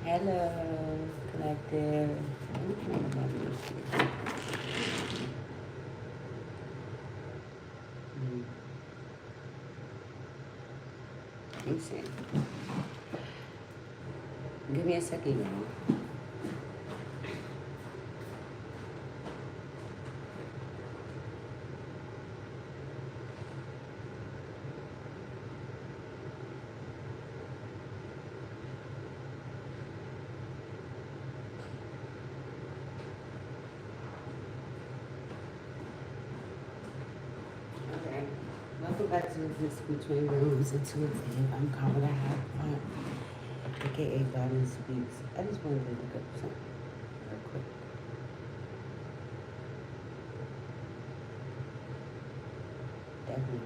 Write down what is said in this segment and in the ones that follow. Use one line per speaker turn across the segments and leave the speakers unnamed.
Hello, collective. Let me see. Give me a second, y'all. Okay. Welcome back to this between rooms intuitive. I'm Carla Hot, aka Balance Speaks. I just wanted to look up something real quick. Definitely.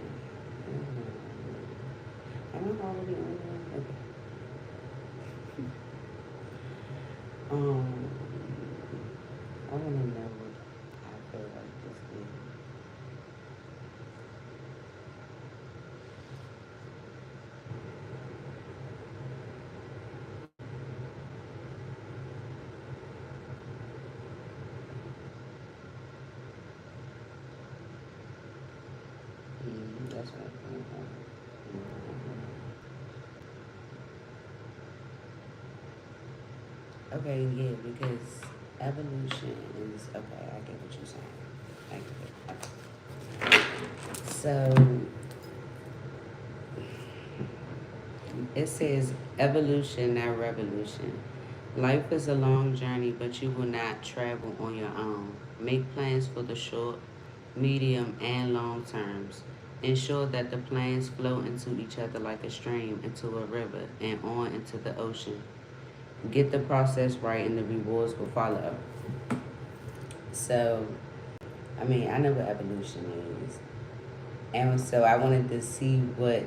Am I already on there? Okay. Um, I want to know what I feel like this is. That's what I think. Okay, yeah, because evolution is okay. I get what you're saying. I get it. So it says evolution, not revolution. Life is a long journey, but you will not travel on your own. Make plans for the short, medium, and long terms. Ensure that the plans flow into each other like a stream into a river and on into the ocean. Get the process right, and the rewards will follow. So, I mean, I know what evolution is. And so I wanted to see what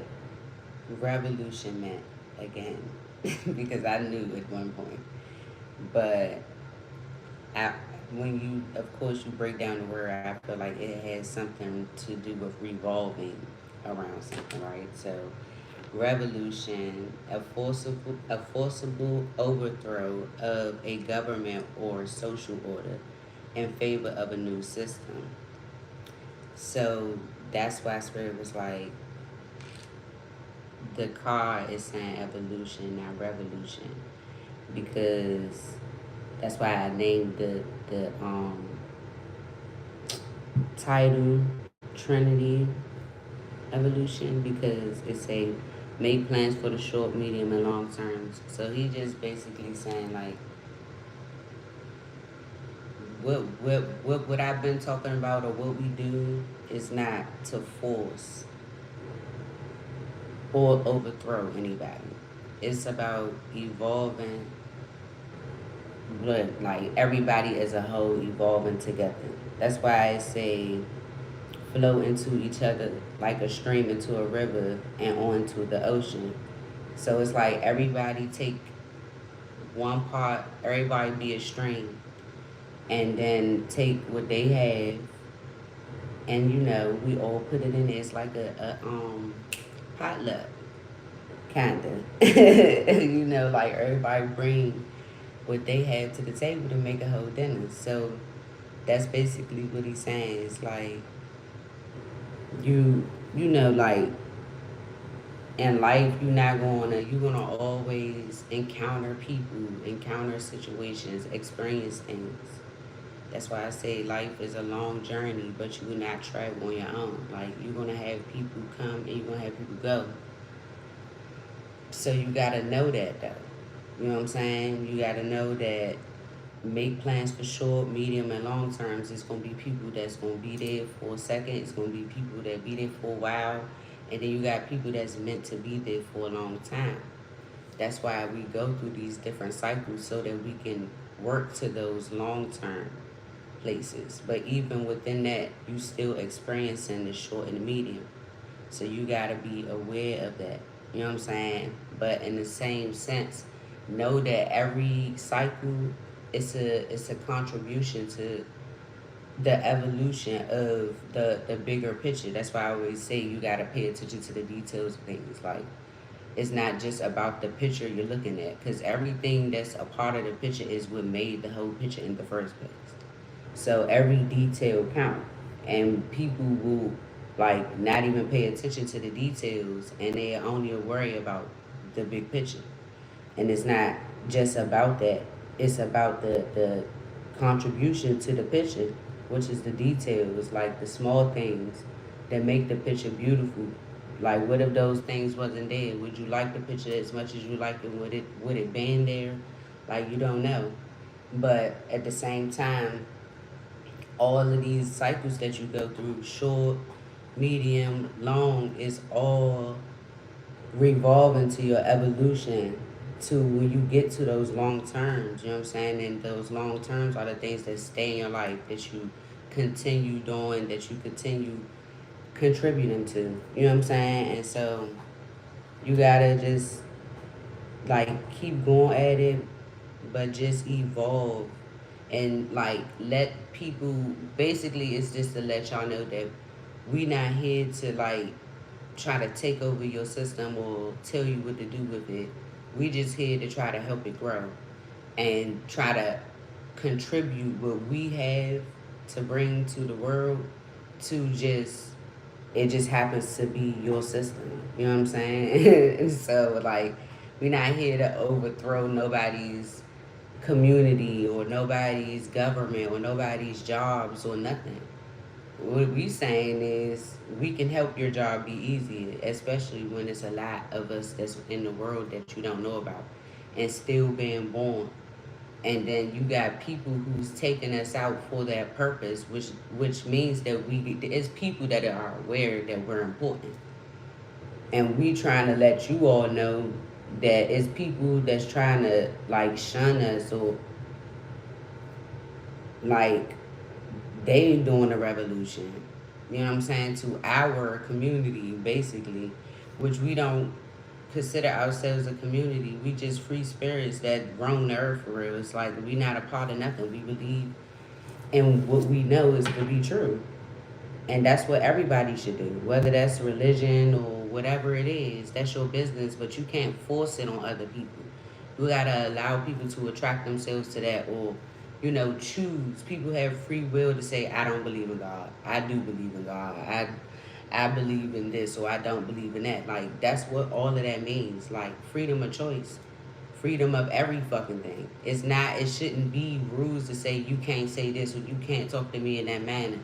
revolution meant again because I knew at one point. But I, when you, of course, you break down the word, I feel like it has something to do with revolving around something, right? So, revolution, a forcible overthrow of a government or social order in favor of a new system. So that's why Spirit was like, the car is saying evolution, not revolution, because that's why I named the title Trinity Evolution, because it's a make plans for the short, medium, and long terms. So he just basically saying like what I've been talking about or what we do is not to force or overthrow anybody. It's about evolving, but like everybody as a whole evolving together. That's why I say flow into each other like a stream into a river and onto the ocean. So it's like everybody take one part, everybody be a stream, and then take what they have, and we all put it in there. It's like a potluck, kinda. Like everybody bring what they have to the table to make a whole dinner. So that's basically what he's saying. It's like like in life, you're gonna always encounter people, encounter situations, experience things. That's why I say life is a long journey, but you will not travel on your own. Like you're gonna have people come and you're gonna have people go. So you gotta know that though. You know what I'm saying? You gotta know that make plans for short, medium, and long terms. It's gonna be people that's gonna be there for a second. It's gonna be people that be there for a while, and then you got people that's meant to be there for a long time. That's why we go through these different cycles so that we can work to those long term places. But even within that, you still experiencing the short and the medium. So you gotta be aware of that. You know what I'm saying? But in the same sense, know that every cycle it's a contribution to the evolution of the bigger picture. That's why I always say you gotta pay attention to the details of things. Like It's not just about the picture you're looking at, because everything that's a part of the picture is what made the whole picture in the first place. So every detail count, and people will like not even pay attention to the details, and they only worry about the big picture. And it's not just about that. It's about the contribution to the picture, which is the details, like the small things that make the picture beautiful. Like, what if those things wasn't there? Would you like the picture as much as you like it? Would it been there? Like, you don't know. But at the same time, all of these cycles that you go through, short, medium, long, is all revolve into your evolution to when you get to those long terms, you know what I'm saying? And those long terms are the things that stay in your life, that you continue doing, that you continue contributing to, you know what I'm saying? And so you gotta just like keep going at it, but just evolve and like let people, basically it's just to let y'all know that we not here to like try to take over your system or tell you what to do with it. We just here to try to help it grow and try to contribute what we have to bring to the world to just, it just happens to be your system. You know what I'm saying? So like we're not here to overthrow nobody's community or nobody's government or nobody's jobs or nothing. What we saying is we can help your job be easier, especially when it's a lot of us that's in the world that you don't know about and still being born. And then you got people who's taking us out for that purpose, which means that we it's people that are aware that we're important. And we trying to let you all know that it's people that's trying to like shun us or like they doing a revolution. You know what I'm saying? To our community, basically, which we don't consider ourselves a community. We just free spirits that roam the earth for real. It's like we not a part of nothing. We believe in what we know is to be true. And that's what everybody should do. Whether that's religion or whatever it is, that's your business, but you can't force it on other people. You gotta allow people to attract themselves to that or, choose. People have free will to say, I don't believe in God. I do believe in God. I believe in this or I don't believe in that. Like that's what all of that means. Like freedom of choice. Freedom of every fucking thing. It shouldn't be rules to say you can't say this or you can't talk to me in that manner.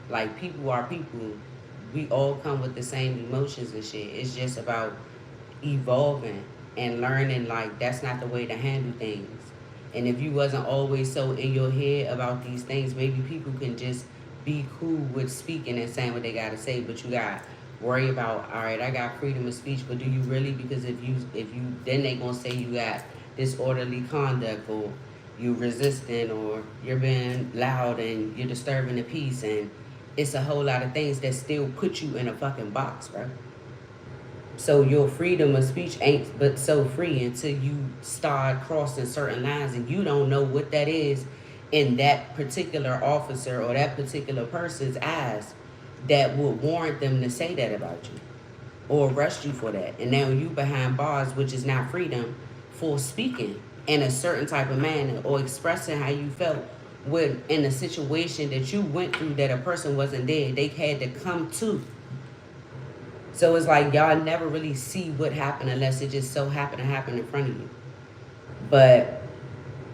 Like people are people. We all come with the same emotions and shit. It's just about evolving and learning like that's not the way to handle things. And if you wasn't always so in your head about these things, maybe people can just be cool with speaking and saying what they gotta say, but you got worry about, all right, I got freedom of speech, but do you really? Because if you then they gonna say you got disorderly conduct or you resisting or you're being loud and you're disturbing the peace, and it's a whole lot of things that still put you in a fucking box, bro. So your freedom of speech ain't but so free until you start crossing certain lines and you don't know what that is in that particular officer or that particular person's eyes that would warrant them to say that about you or arrest you for that. And now you behind bars, which is not freedom, for speaking in a certain type of manner or expressing how you felt when in a situation that you went through that a person wasn't there. They had to come to. So it's like y'all never really see what happened unless it just so happened to happen in front of you. But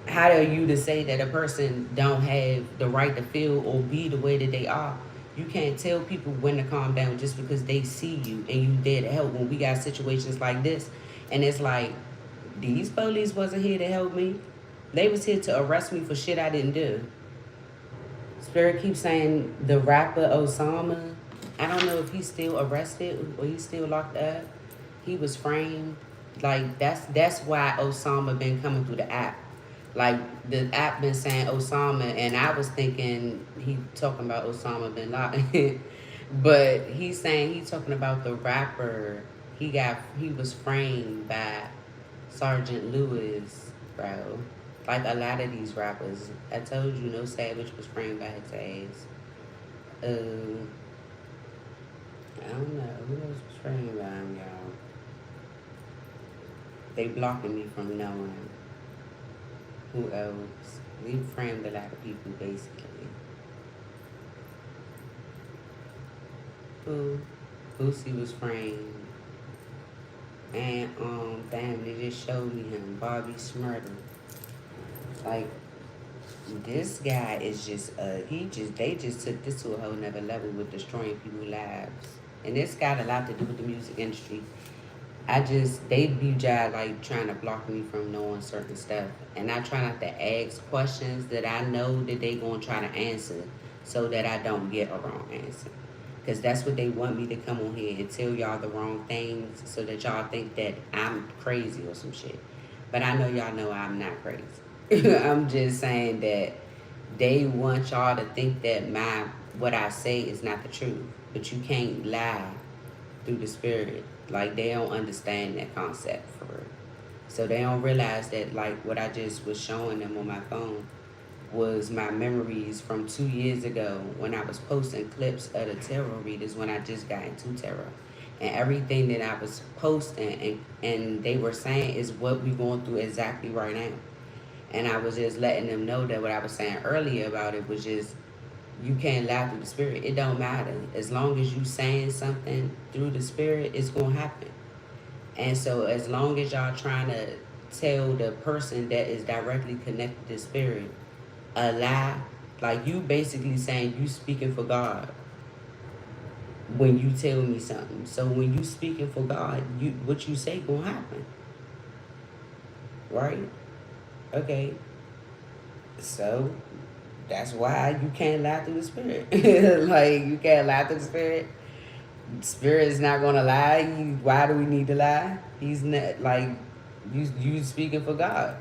how are you to say that a person don't have the right to feel or be the way that they are? You can't tell people when to calm down just because they see you and you there to help when we got situations like this. And it's like, these police wasn't here to help me. They was here to arrest me for shit I didn't do. Spirit keeps saying the rapper Osama. I don't know if he's still arrested or he's still locked up. He was framed. Like that's why Osama been coming through the app. Like the app been saying Osama, and I was thinking he talking about Osama bin Laden, but he's saying he's talking about the rapper. He was framed by Sergeant Lewis, bro. Like a lot of these rappers. I told you No Savage was framed by his ass. Um, I don't know. Who else was framed by him, y'all? They blocking me from knowing who else. We framed a lot of people basically. Who? Boosie was framed. And damn, they just showed me him, Bobby Smurder. Like, this guy is just they just took this to a whole nother level with destroying people's lives. And this got a lot to do with the music industry. They be just like trying to block me from knowing certain stuff. And I try not to ask questions that I know that they gonna try to answer so that I don't get a wrong answer. Because that's what they want me to come on here and tell y'all the wrong things so that y'all think that I'm crazy or some shit. But I know y'all know I'm not crazy. I'm just saying that they want y'all to think that what I say is not the truth. But you can't lie through the spirit. Like, they don't understand that concept for real. So they don't realize that, like, what I just was showing them on my phone was my memories from 2 years ago when I was posting clips of the tarot readers when I just got into tarot. And everything that I was posting and they were saying is what we going through exactly right now. And I was just letting them know that what I was saying earlier about it was just, you can't lie through the spirit. It don't matter. As long as you saying something through the spirit, it's going to happen. And so as long as y'all trying to tell the person that is directly connected to spirit a lie, like you basically saying you speaking for God when you tell me something. So when you speaking for God, what you say gonna happen. Right? Okay. So that's why you can't lie through the spirit. Like, you can't lie through the spirit. Spirit is not gonna lie. Why do we need to lie? He's not, like, you speaking for God.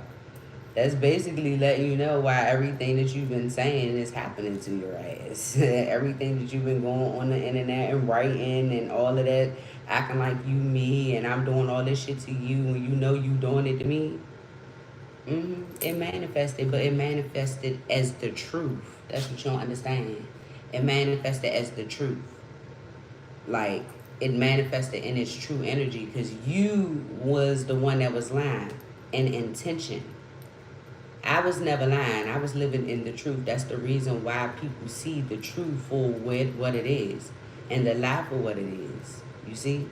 That's basically letting you know why everything that you've been saying is happening to your ass. Everything that you've been going on the internet and writing and all of that, acting like you me and I'm doing all this shit to you when you know you doing it to me. It manifested, but it manifested as the truth. That's what you don't understand. It manifested as the truth. Like, it manifested in its true energy because you was the one that was lying in intention. I was never lying. I was living in the truth. That's the reason why people see the truth for what it is and the lie for what it is. You see?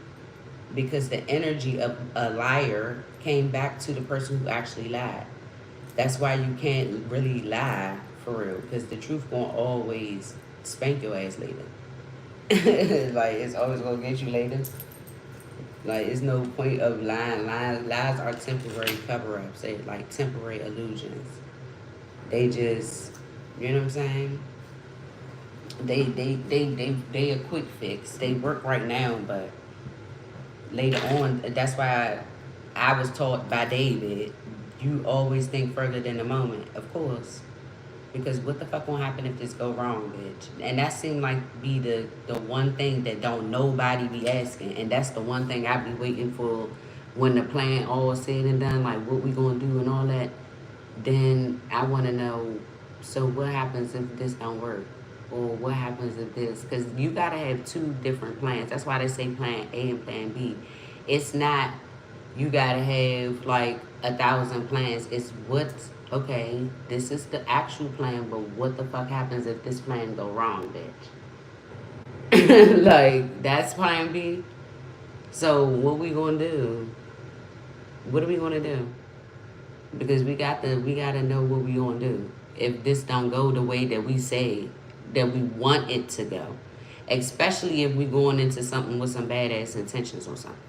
Because the energy of a liar came back to the person who actually lied. That's why you can't really lie for real, because the truth gonna always spank your ass later. Like, it's always gonna get you later. Like, it's no point of lying. Lies are temporary cover-ups. They like temporary illusions. They just, you know what I'm saying? They a quick fix. They work right now, but later on, that's why I was taught by David, you always think further than the moment, of course. Because what the fuck gonna happen if this go wrong, bitch? And that seemed like be the one thing that don't nobody be asking. And that's the one thing I be waiting for when the plan all said and done, like what we gonna do and all that. Then I wanna know, so what happens if this don't work? Or what happens if this? Because you gotta have two different plans. That's why they say plan A and plan B. It's not, you gotta have like 1,000 plans. It's what's, okay, this is the actual plan, but what the fuck happens if this plan go wrong, bitch? Like, that's plan B. So what we gonna do? What are we gonna do? Because we gotta know what we gonna do if this don't go the way that we say that we want it to go. Especially if we going into something with some badass intentions or something.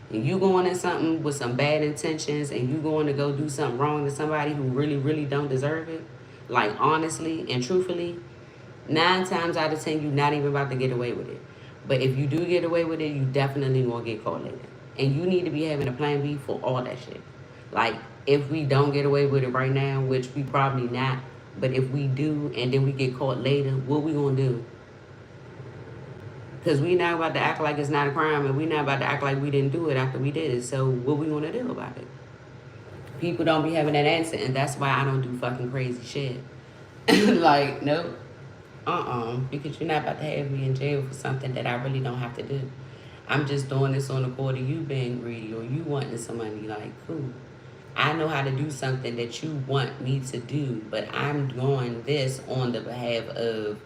If you going in something with some bad intentions and you going to go do something wrong to somebody who really, really don't deserve it, like honestly and truthfully, 9 times out of 10, you're not even about to get away with it. But if you do get away with it, you definitely gonna get caught later. And you need to be having a plan B for all that shit. Like, if we don't get away with it right now, which we probably not, but if we do and then we get caught later, what we gonna do? Because we not about to act like it's not a crime, and we not about to act like we didn't do it after we did it. So what we gonna do about it? People don't be having that answer, and that's why I don't do fucking crazy shit. Like, nope. Because you're not about to have me in jail for something that I really don't have to do. I'm just doing this on the court of you being greedy or you wanting some money. Like, cool. I know how to do something that you want me to do, but I'm doing this on the behalf of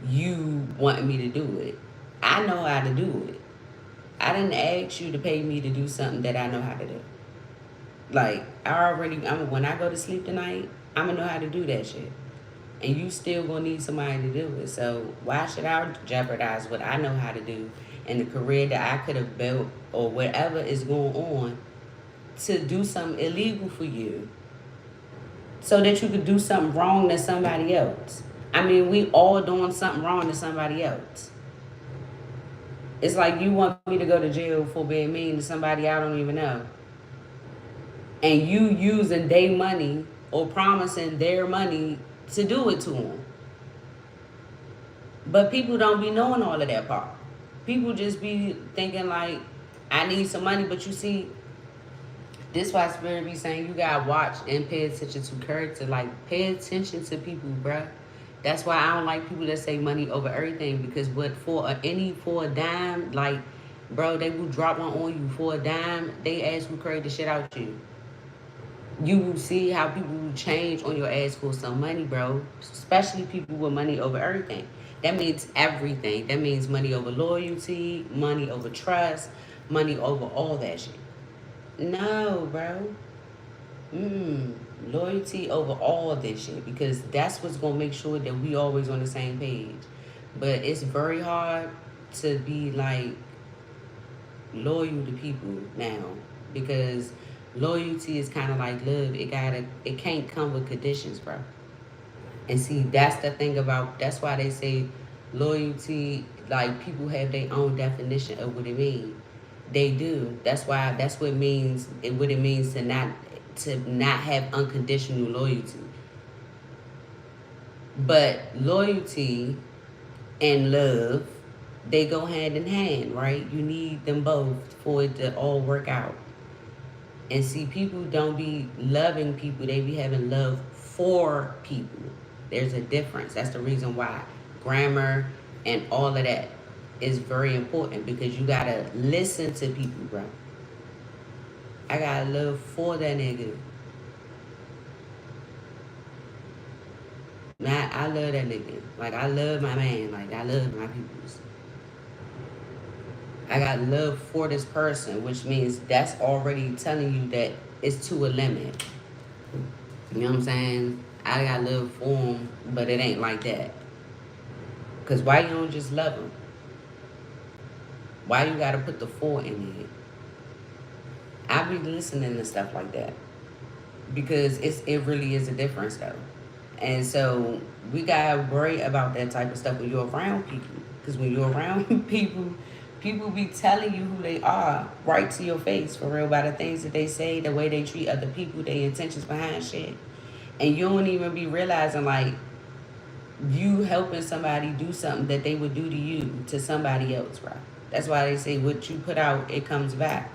you wanting me to do it. I know how to do it. I didn't ask you to pay me to do something that I know how to do. Like, when I go to sleep tonight, I'm gonna know how to do that shit. And you still gonna need somebody to do it. So why should I jeopardize what I know how to do and the career that I could have built or whatever is going on to do something illegal for you so that you could do something wrong to somebody else? I mean, we all doing something wrong to somebody else. It's like you want me to go to jail for being mean to somebody I don't even know. And you using their money or promising their money to do it to them. But people don't be knowing all of that part. People just be thinking like, I need some money, but you see, this why Spirit be saying you gotta watch and pay attention to character. Like, pay attention to people, bruh. That's why I don't like people that say money over everything, because what for a dime, like, bro, they will drop one on you for a dime. They ass will crazy the shit out you. You will see how people will change on your ass for some money, bro. Especially people with money over everything. That means everything. That means money over loyalty, money over trust, money over all that shit. No, bro. Loyalty over all this shit, because that's what's gonna make sure that we always on the same page. But it's very hard to be like loyal to people now, because loyalty is kind of like love. It can't come with conditions, bro. And see, that's the thing about, that's why they say loyalty, like, people have their own definition of what it means. They do. That's what it means, what it means to not have unconditional loyalty. But loyalty and love, they go hand in hand, right? You need them both for it to all work out. And see, people don't be loving people, they be having love for people. There's a difference. That's the reason why grammar and all of that is very important, because you gotta listen to people, bro. I got love for that nigga. I love that nigga. Like, I love my man. Like, I love my peoples. I got love for this person, which means that's already telling you that it's to a limit. You know what I'm saying? I got love for him, but it ain't like that. Because why you don't just love him? Why you got to put the for in it? I be listening to stuff like that, because it really is a difference, though. And so we got to worry about that type of stuff when you're around people. Because when you're around people, people be telling you who they are right to your face, for real, by the things that they say, the way they treat other people, their intentions behind shit. And you don't even be realizing, like, you helping somebody do something that they would do to you, to somebody else, right? That's why they say what you put out, it comes back.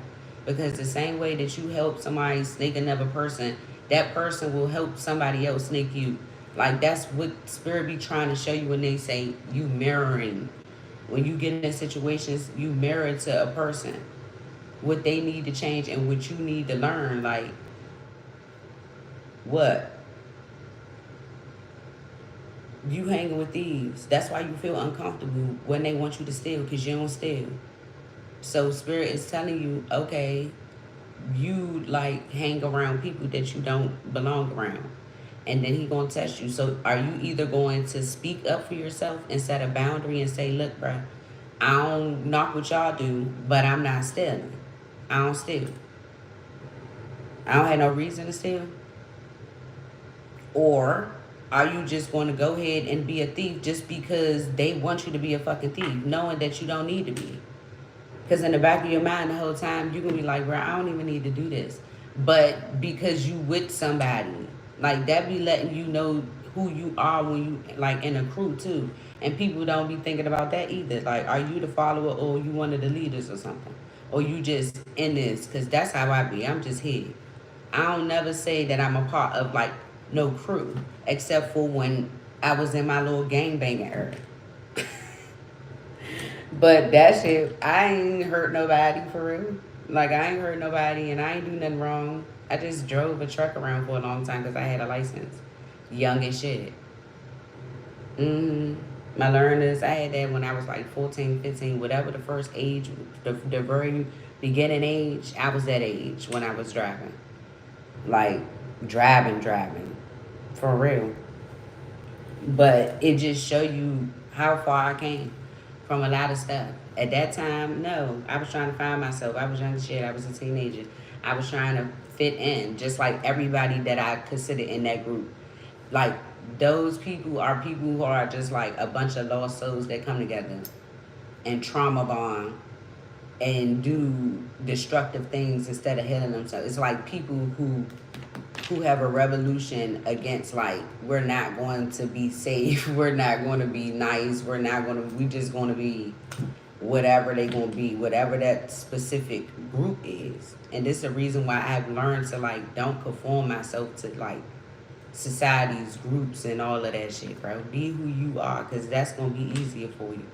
Because the same way that you help somebody snake another person, that person will help somebody else snake you. Like, that's what Spirit be trying to show you when they say you mirroring. When you get in situations, you mirror to a person what they need to change and what you need to learn. Like, what? You hanging with thieves. That's why you feel uncomfortable when they want you to steal, because you don't steal. So Spirit is telling you, okay, you like hang around people that you don't belong around. And then he gonna test you. So are you either going to speak up for yourself and set a boundary and say, look, bro, I don't knock what y'all do, but I'm not stealing. I don't steal. I don't have no reason to steal. Or are you just going to go ahead and be a thief just because they want you to be a fucking thief, knowing that you don't need to be? Because in the back of your mind the whole time, you're going to be like, bro, I don't even need to do this. But because you with somebody, like, that be letting you know who you are when you, like, in a crew, too. And people don't be thinking about that either. Like, are you the follower or you one of the leaders or something? Or you just in this? Because that's how I be. I'm just here. I don't never say that I'm a part of, like, no crew. Except for when I was in my little gangbanging era. But that shit, I ain't hurt nobody for real. Like, I ain't hurt nobody and I ain't do nothing wrong. I just drove a truck around for a long time because I had a license. Young as shit. My learners, I had that when I was like 14, 15, whatever the first age, the very beginning age, I was that age when I was driving. Like, driving. For real. But it just show you how far I came from a lot of stuff. At that time, no, I was trying to find myself. I was young as shit. I was a teenager. I was trying to fit in, just like everybody that I considered in that group. Like, those people are people who are just like a bunch of lost souls that come together and trauma bond and do destructive things instead of healing themselves. It's like people who have a revolution against, like, we're not going to be safe, we're not going to be nice, we just going to be whatever they going to be, whatever that specific group is. And this is the reason why I've learned to, like, don't conform myself to, like, society's groups and all of that shit, bro. Be who you are, because that's going to be easier for you.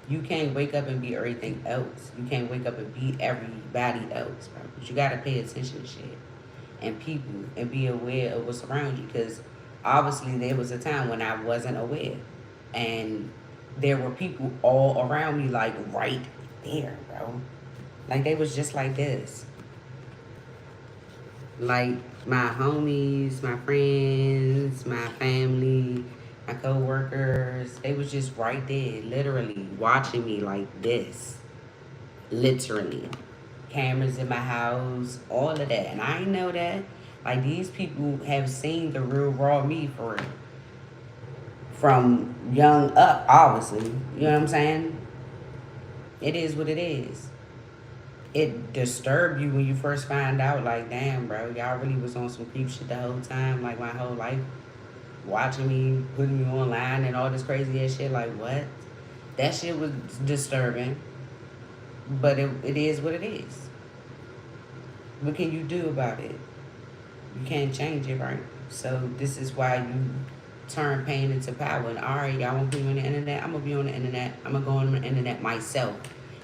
You can't wake up and be everything else. You can't wake up and be everybody else, bro. But you got to pay attention to shit and people and be aware of what's around you, because obviously there was a time when I wasn't aware, and there were people all around me, like, right there, bro. Like, they was just like this. Like, my homies, my friends, my family, my co-workers, they was just right there, literally watching me like this. Literally. Cameras in my house, all of that. And I ain't know that. Like, these people have seen the real raw me for real. From young up, obviously. You know what I'm saying? It is what it is. It disturbed you when you first find out, like, damn, bro, y'all really was on some creep shit the whole time, like, my whole life. Watching me, putting me online and all this crazy ass shit, like, what? That shit was disturbing. But it is what it is. What can you do about it? You can't change it, right? So this is why you turn pain into power. And all right, y'all want to be on the internet? I'm going to be on the internet. I'm going to go on the internet myself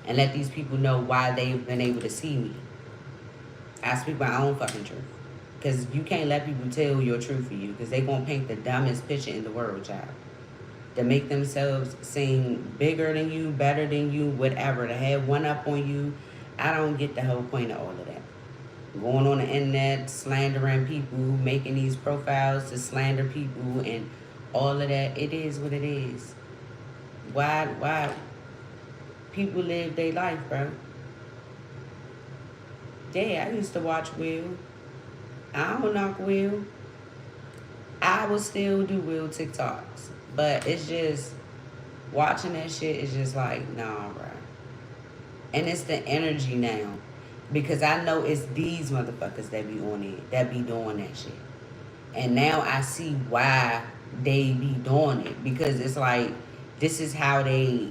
and let these people know why they've been able to see me. I speak my own fucking truth. Because you can't let people tell your truth for you, because they going to paint the dumbest picture in the world, child. To make themselves seem bigger than you, better than you, whatever. To have one up on you. I don't get the whole point of all of that. Going on the internet, slandering people, making these profiles to slander people and all of that. It is what it is. Why people live their life, bro? Yeah, I used to watch Will. I don't knock Will. I will still do Will TikToks. But it's just, watching that shit is just like, nah, bro. And it's the energy now. Because I know it's these motherfuckers that be on it, that be doing that shit. And now I see why they be doing it. Because it's like, this is how they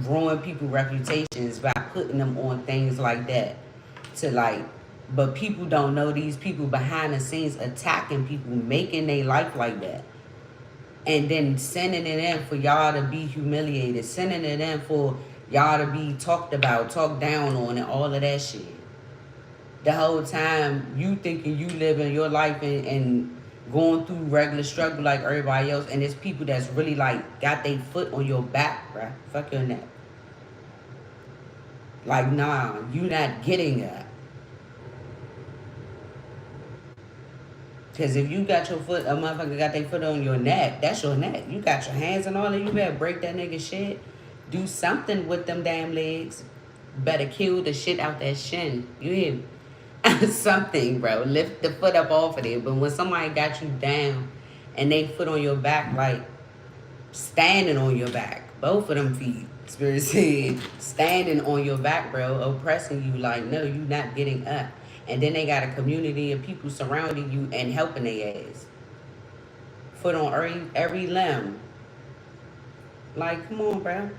ruin people's reputations, by putting them on things like that. To, like, but people don't know these people behind the scenes attacking people, making their life like that. And then sending it in for y'all to be humiliated, sending it in for y'all to be talked about, talked down on, and all of that shit. The whole time you thinking you living your life and going through regular struggle like everybody else, and there's people that's really, like, got their foot on your back, bruh. Fuck your neck. Like, nah, you not getting that. Because if you got your foot, a motherfucker got their foot on your neck, that's your neck. You got your hands and all that, you better break that nigga shit. Do something with them damn legs. Better kill the shit out that shin. You hear me? Something, bro. Lift the foot up off of it. But when somebody got you down and they foot on your back, like, standing on your back, both of them feet, Spirit said, standing on your back, bro, oppressing you, like, no, you not getting up. And then they got a community of people surrounding you and helping their ass. Foot on every limb. Like, come on, bro.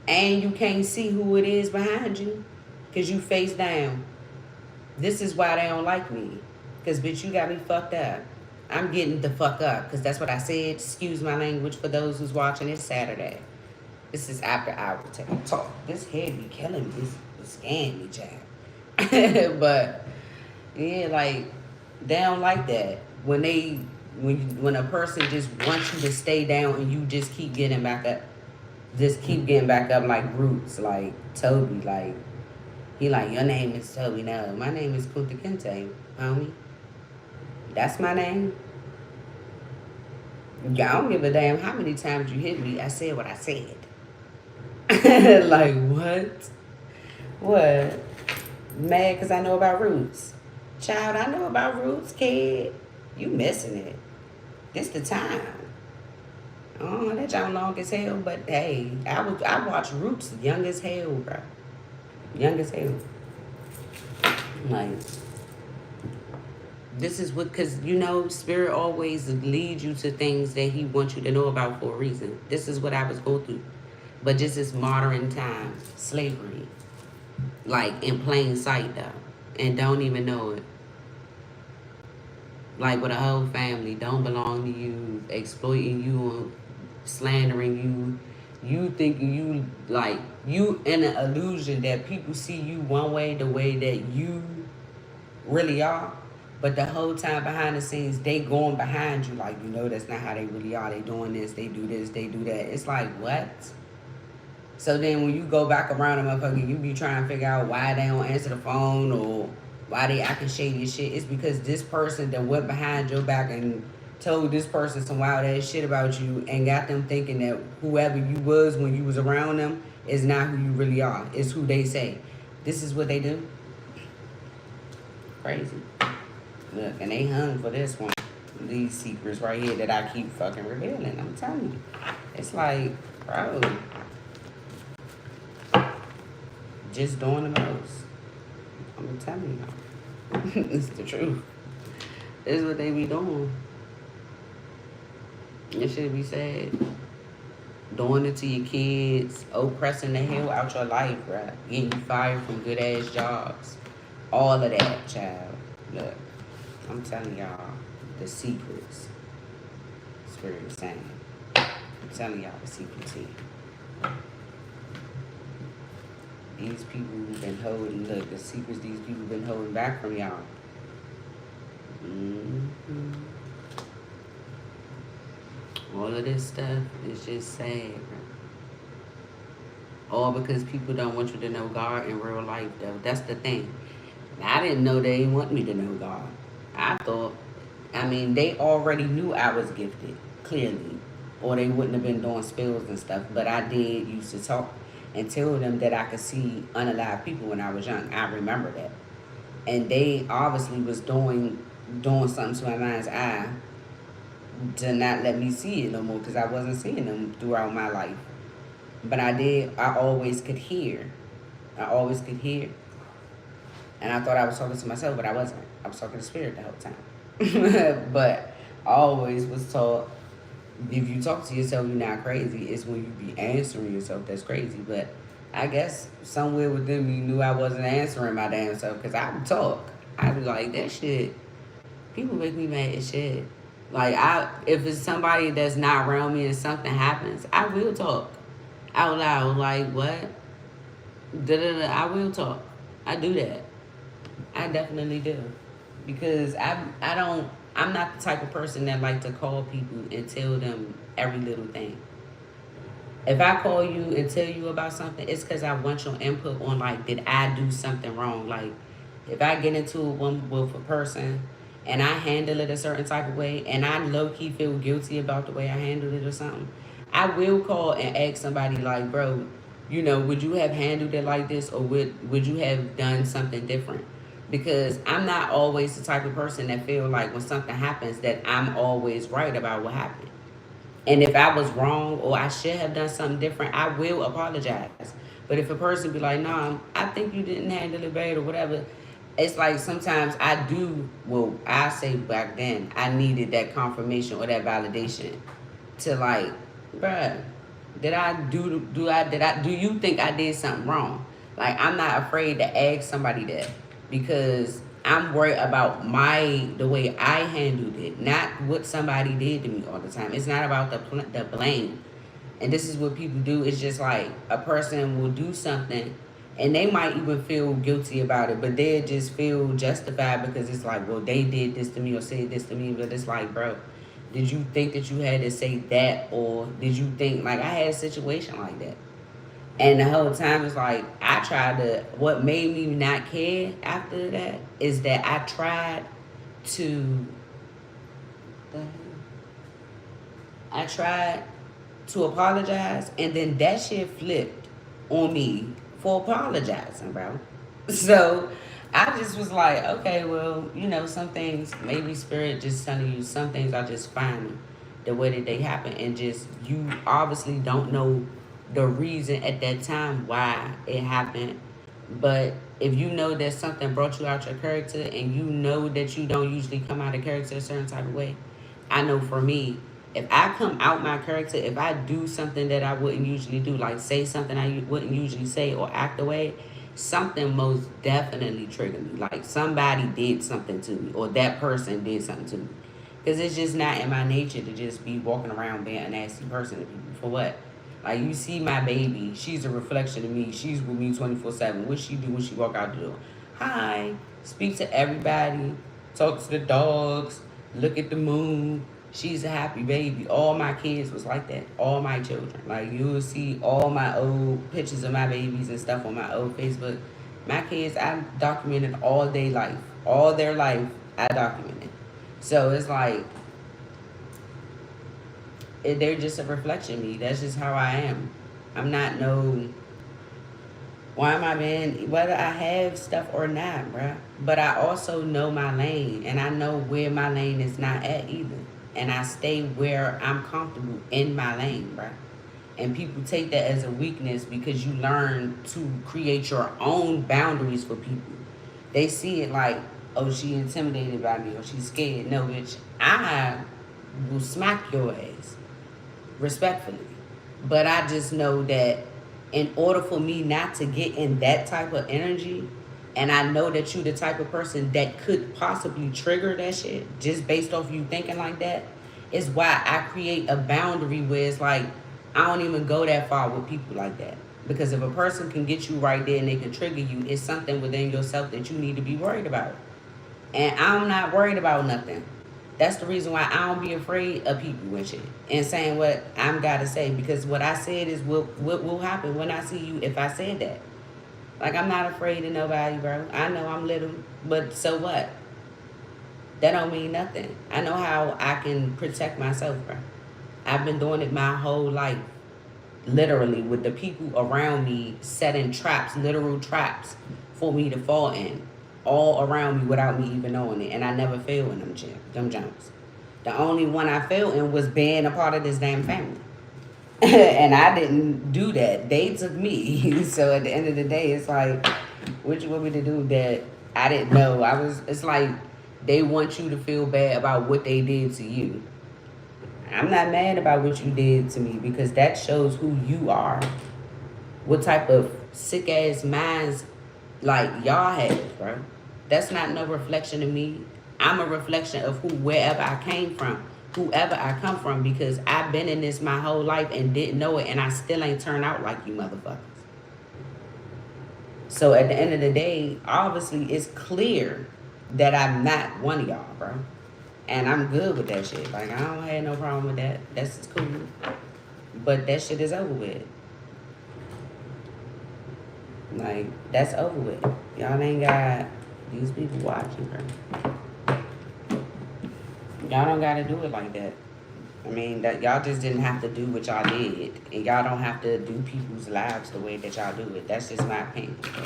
And you can't see who it is behind you, because you face down. This is why they don't like me. Because, bitch, you got me fucked up. I'm getting the fuck up, because that's what I said. Excuse my language for those who's watching. It's Saturday. This is after hour talk. This head be killing me. This scaring me, child. But yeah, like they don't like that when when a person just wants you to stay down and you just keep getting back up, just keep getting back up like Roots, like Toby, like he like your name is Toby. No, my name is Kunta Kinte, homie. That's my name. Yeah, I don't give a damn how many times you hit me. I said what I said. Like what? What? Mad because I know about Roots. Child, I know about Roots, kid. You missing it. This the time. Oh, that y'all long as hell, but hey, I watched Roots young as hell, bro. Young as hell. Like, this is what, because you know, Spirit always leads you to things that He wants you to know about for a reason. This is what I was going through. But just this modern time, slavery. Like, in plain sight, though. And don't even know it. Like, with a whole family, don't belong to you, exploiting you, slandering you. You thinking you, like, you in an illusion that people see you one way, the way that you really are. But the whole time behind the scenes, they going behind you like, you know, that's not how they really are. They doing this, they do this, they do that. It's like, what? So then when you go back around a motherfucker, you be trying to figure out why they don't answer the phone or why they acting shady as shit. It's because this person that went behind your back and told this person some wild ass shit about you and got them thinking that whoever you was when you was around them is not who you really are. It's who they say. This is what they do. Crazy. Look, and they hung for this one. These secrets right here that I keep fucking revealing. I'm telling you. It's like, bro. Just doing the most. I'm telling y'all. It's the truth. This is what they be doing. It should be sad. Doing it to your kids. Oppressing the hell out your life, bruh. Getting you fired from good ass jobs. All of that, child. Look. I'm telling y'all the secrets. Spirit is saying. I'm telling y'all the secrets here. These people who've been holding, look, the secrets these people been holding back from y'all. Mm-hmm. All of this stuff is just sad, bro. All because people don't want you to know God in real life, though. That's the thing. I didn't know they didn't want me to know God. I thought, I mean, they already knew I was gifted, clearly. Or they wouldn't have been doing spells and stuff. But I did used to talk and tell them that I could see unalive people when I was young. I remember that. And they obviously was doing something to my mind's eye to not let me see it no more because I wasn't seeing them throughout my life. But I always could hear. I always could hear. And I thought I was talking to myself, but I wasn't. I was talking to Spirit the whole time. But I always was taught, if you talk to yourself, you're not crazy. It's when you be answering yourself that's crazy. But I guess somewhere within me knew I wasn't answering my damn self because I would talk. I'd be like, that shit, people make me mad as shit. Like, if it's somebody that's not around me and something happens, I will talk out loud. Like, what? Da-da-da. I will talk. I do that. I definitely do. Because I'm not the type of person that like to call people and tell them every little thing. If I call you and tell you about something, it's because I want your input on, like, did I do something wrong? Like, if I get into one with a person and I handle it a certain type of way and I low-key feel guilty about the way I handled it or something, I will call and ask somebody, like, bro, you know, would you have handled it like this or would you have done something different? Because I'm not always the type of person that feel like when something happens that I'm always right about what happened. And if I was wrong or I should have done something different, I will apologize. But if a person be like, nah, I think you didn't handle it bad or whatever, it's like sometimes I say back then, I needed that confirmation or that validation to, like, bruh, do you think I did something wrong? Like, I'm not afraid to ask somebody that because I'm worried about the way I handled it, not what somebody did to me all the time. It's not about the blame. And this is what people do. It's just like a person will do something and they might even feel guilty about it, but they just feel justified because it's like, well, they did this to me or said this to me. But it's like, bro, did you think that you had to say that? Or did you think, like, I had a situation like that? And the whole time it's like, I tried to, what made me not care after that is that I tried to, I tried to apologize, and then that shit flipped on me for apologizing, bro. So I just was like, okay, well, some things, maybe spirit just telling you some things are just fine the way that they happen, and just you obviously don't know the reason at that time why it happened. But if you know that something brought you out your character and you know that you don't usually come out of character a certain type of way, I know for me, if I come out my character, if I do something that I wouldn't usually do, like say something I wouldn't usually say or act away, something most definitely triggered me. Like somebody did something to me or that person did something to me. Because it's just not in my nature to just be walking around being a nasty person to people. For what? Like you see my baby, she's a reflection of me. She's with me 24/7. What she do when she walk out the door? Hi, speak to everybody, talk to the dogs, look at the moon. She's a happy baby. All my kids was like that. All my children. Like you will see all my old pictures of my babies and stuff on my old Facebook. My kids, I documented all their life. All their life, I documented. So it's like they're just a reflection of me. That's just how I am. I'm not no. Why am I being, whether I have stuff or not, bruh? But I also know my lane, and I know where my lane is not at either. And I stay where I'm comfortable in my lane, bruh. And people take that as a weakness because you learn to create your own boundaries for people. They see it like, oh, she intimidated by me or she's scared. No, bitch, I will smack your ass respectfully. But I just know that in order for me not to get in that type of energy, and I know that you the type of person that could possibly trigger that shit just based off you thinking like that, is why I create a boundary where it's like I don't even go that far with people like that. Because if a person can get you right there and they can trigger you, it's something within yourself that you need to be worried about. And I'm not worried about nothing. That's the reason why I don't be afraid of people and shit. And saying what I'm gotta say. Because what I said is what will happen when I see you if I said that. Like I'm not afraid of nobody, bro. I know I'm little, but so what? That don't mean nothing. I know how I can protect myself, bro. I've been doing it my whole life. Literally with the people around me setting traps, literal traps for me to fall in, all around me without me even knowing it, and I never failed in them jumps. The only one I failed in was being a part of this damn family. And I didn't do that. They took me. So at the end of the day, it's like, what you want me to do that I didn't know? It's like they want you to feel bad about what they did to you. I'm not mad about what you did to me because that shows who you are. What type of sick ass minds like y'all have, bro. That's not no reflection of me. I'm a reflection of wherever I came from, whoever I come from, because I've been in this my whole life and didn't know it, and I still ain't turned out like you motherfuckers. So at the end of the day, obviously it's clear that I'm not one of y'all, bro. And I'm good with that shit. Like I don't have no problem with that. That's cool. But that shit is over with. Like, that's over with. Y'all ain't got these people watching, bro. Y'all don't gotta do it like that. I mean, that y'all just didn't have to do what y'all did. And y'all don't have to do people's lives the way that y'all do it. That's just my opinion, bro.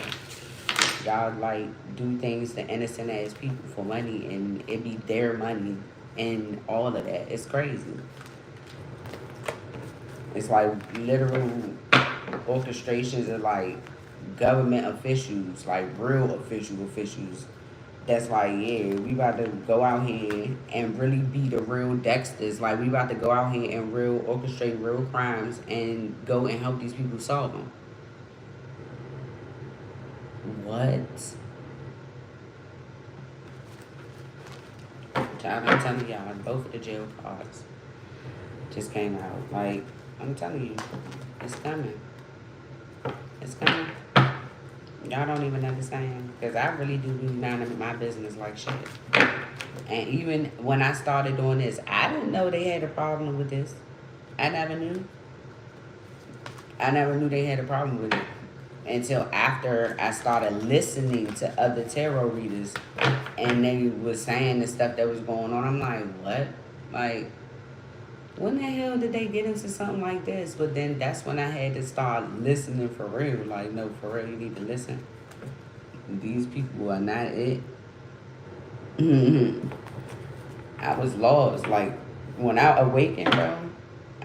Y'all, like, do things to innocent ass people for money, and it be their money and all of that. It's crazy. It's like literal orchestrations of, like, government officials, like real officials, that's like, yeah, we about to go out here and really be the real Dexters. Like, we about to go out here and real orchestrate real crimes and go and help these people solve them. What? Child, I'm telling y'all, both of the jail cards just came out. Like, I'm telling you, it's coming. It's coming. Y'all don't even understand. Because I really do be minding my business like shit. And even when I started doing this, I didn't know they had a problem with this. I never knew. I never knew they had a problem with it until after I started listening to other tarot readers and they was saying the stuff that was going on. I'm like, what? Like, when the hell did they get into something like this? But then that's when I had to start listening for real. Like, no, for real, you need to listen. These people are not it. I was lost. Like, when I awakened, bro,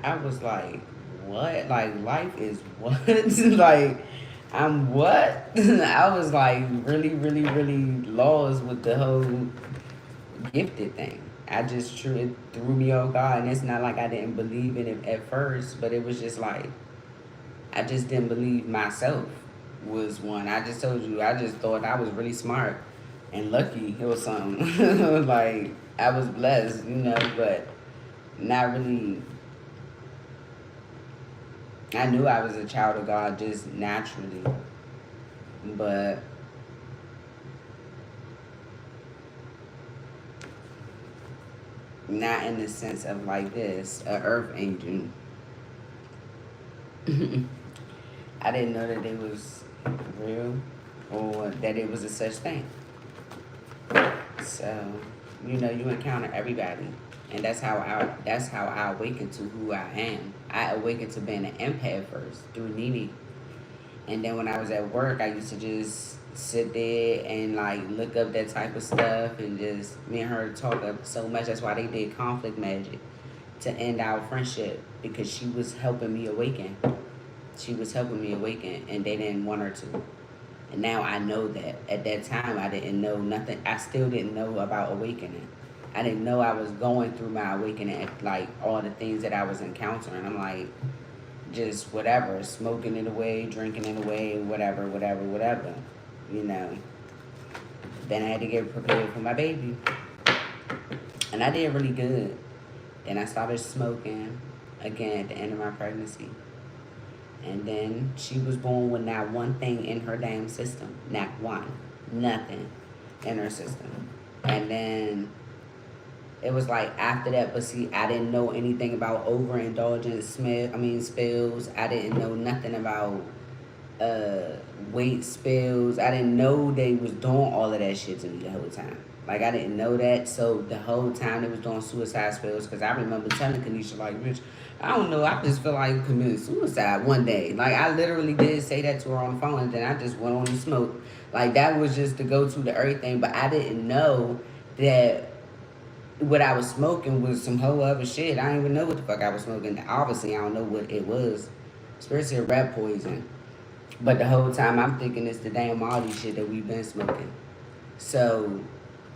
I was like, what? Like, life is what? Like, I'm what? I was like really, really, really lost with the whole gifted thing. I just true it threw me off guard, and it's not like I didn't believe in it at first, but it was just like I just didn't believe myself was one. I just told you, I just thought I was really smart and lucky. It was something like I was blessed, but not really. I knew I was a child of God just naturally, but not in the sense of like this, a earth angel. I didn't know that it was real or that it was a such thing. So, you encounter everybody. And that's how I awakened to who I am. I awakened to being an empath first through Nini. And then when I was at work, I used to just sit there and like look up that type of stuff and just me and her talk up so much. That's why they did conflict magic to end our friendship because she was helping me awaken. She was helping me awaken, and they didn't want her to. And now I know that. At that time, I didn't know nothing. I still didn't know about awakening. I didn't know I was going through my awakening, like all the things that I was encountering. I'm like, just whatever, smoking it away, drinking it away, whatever, whatever, whatever, you know. Then I had to get prepared for my baby. And I did really good. Then I started smoking again at the end of my pregnancy. And then she was born with not one thing in her damn system. Not one. Nothing in her system. And then it was like after that, but see, I didn't know anything about overindulgent spills. I didn't know nothing about weight spills. I didn't know they was doing all of that shit to me the whole time. Like, I didn't know that. So the whole time they was doing suicide spills, because I remember telling Kanisha, like, Rich, I don't know, I just feel like committing suicide one day. Like, I literally did say that to her on the phone, and then I just went on and smoked. Like, that was just to go to the everything, but I didn't know that what I was smoking was some whole other shit. I didn't even know what the fuck I was smoking. Obviously, I don't know what it was. Especially rat poison. But the whole time I'm thinking it's the damn Molly shit that we've been smoking. So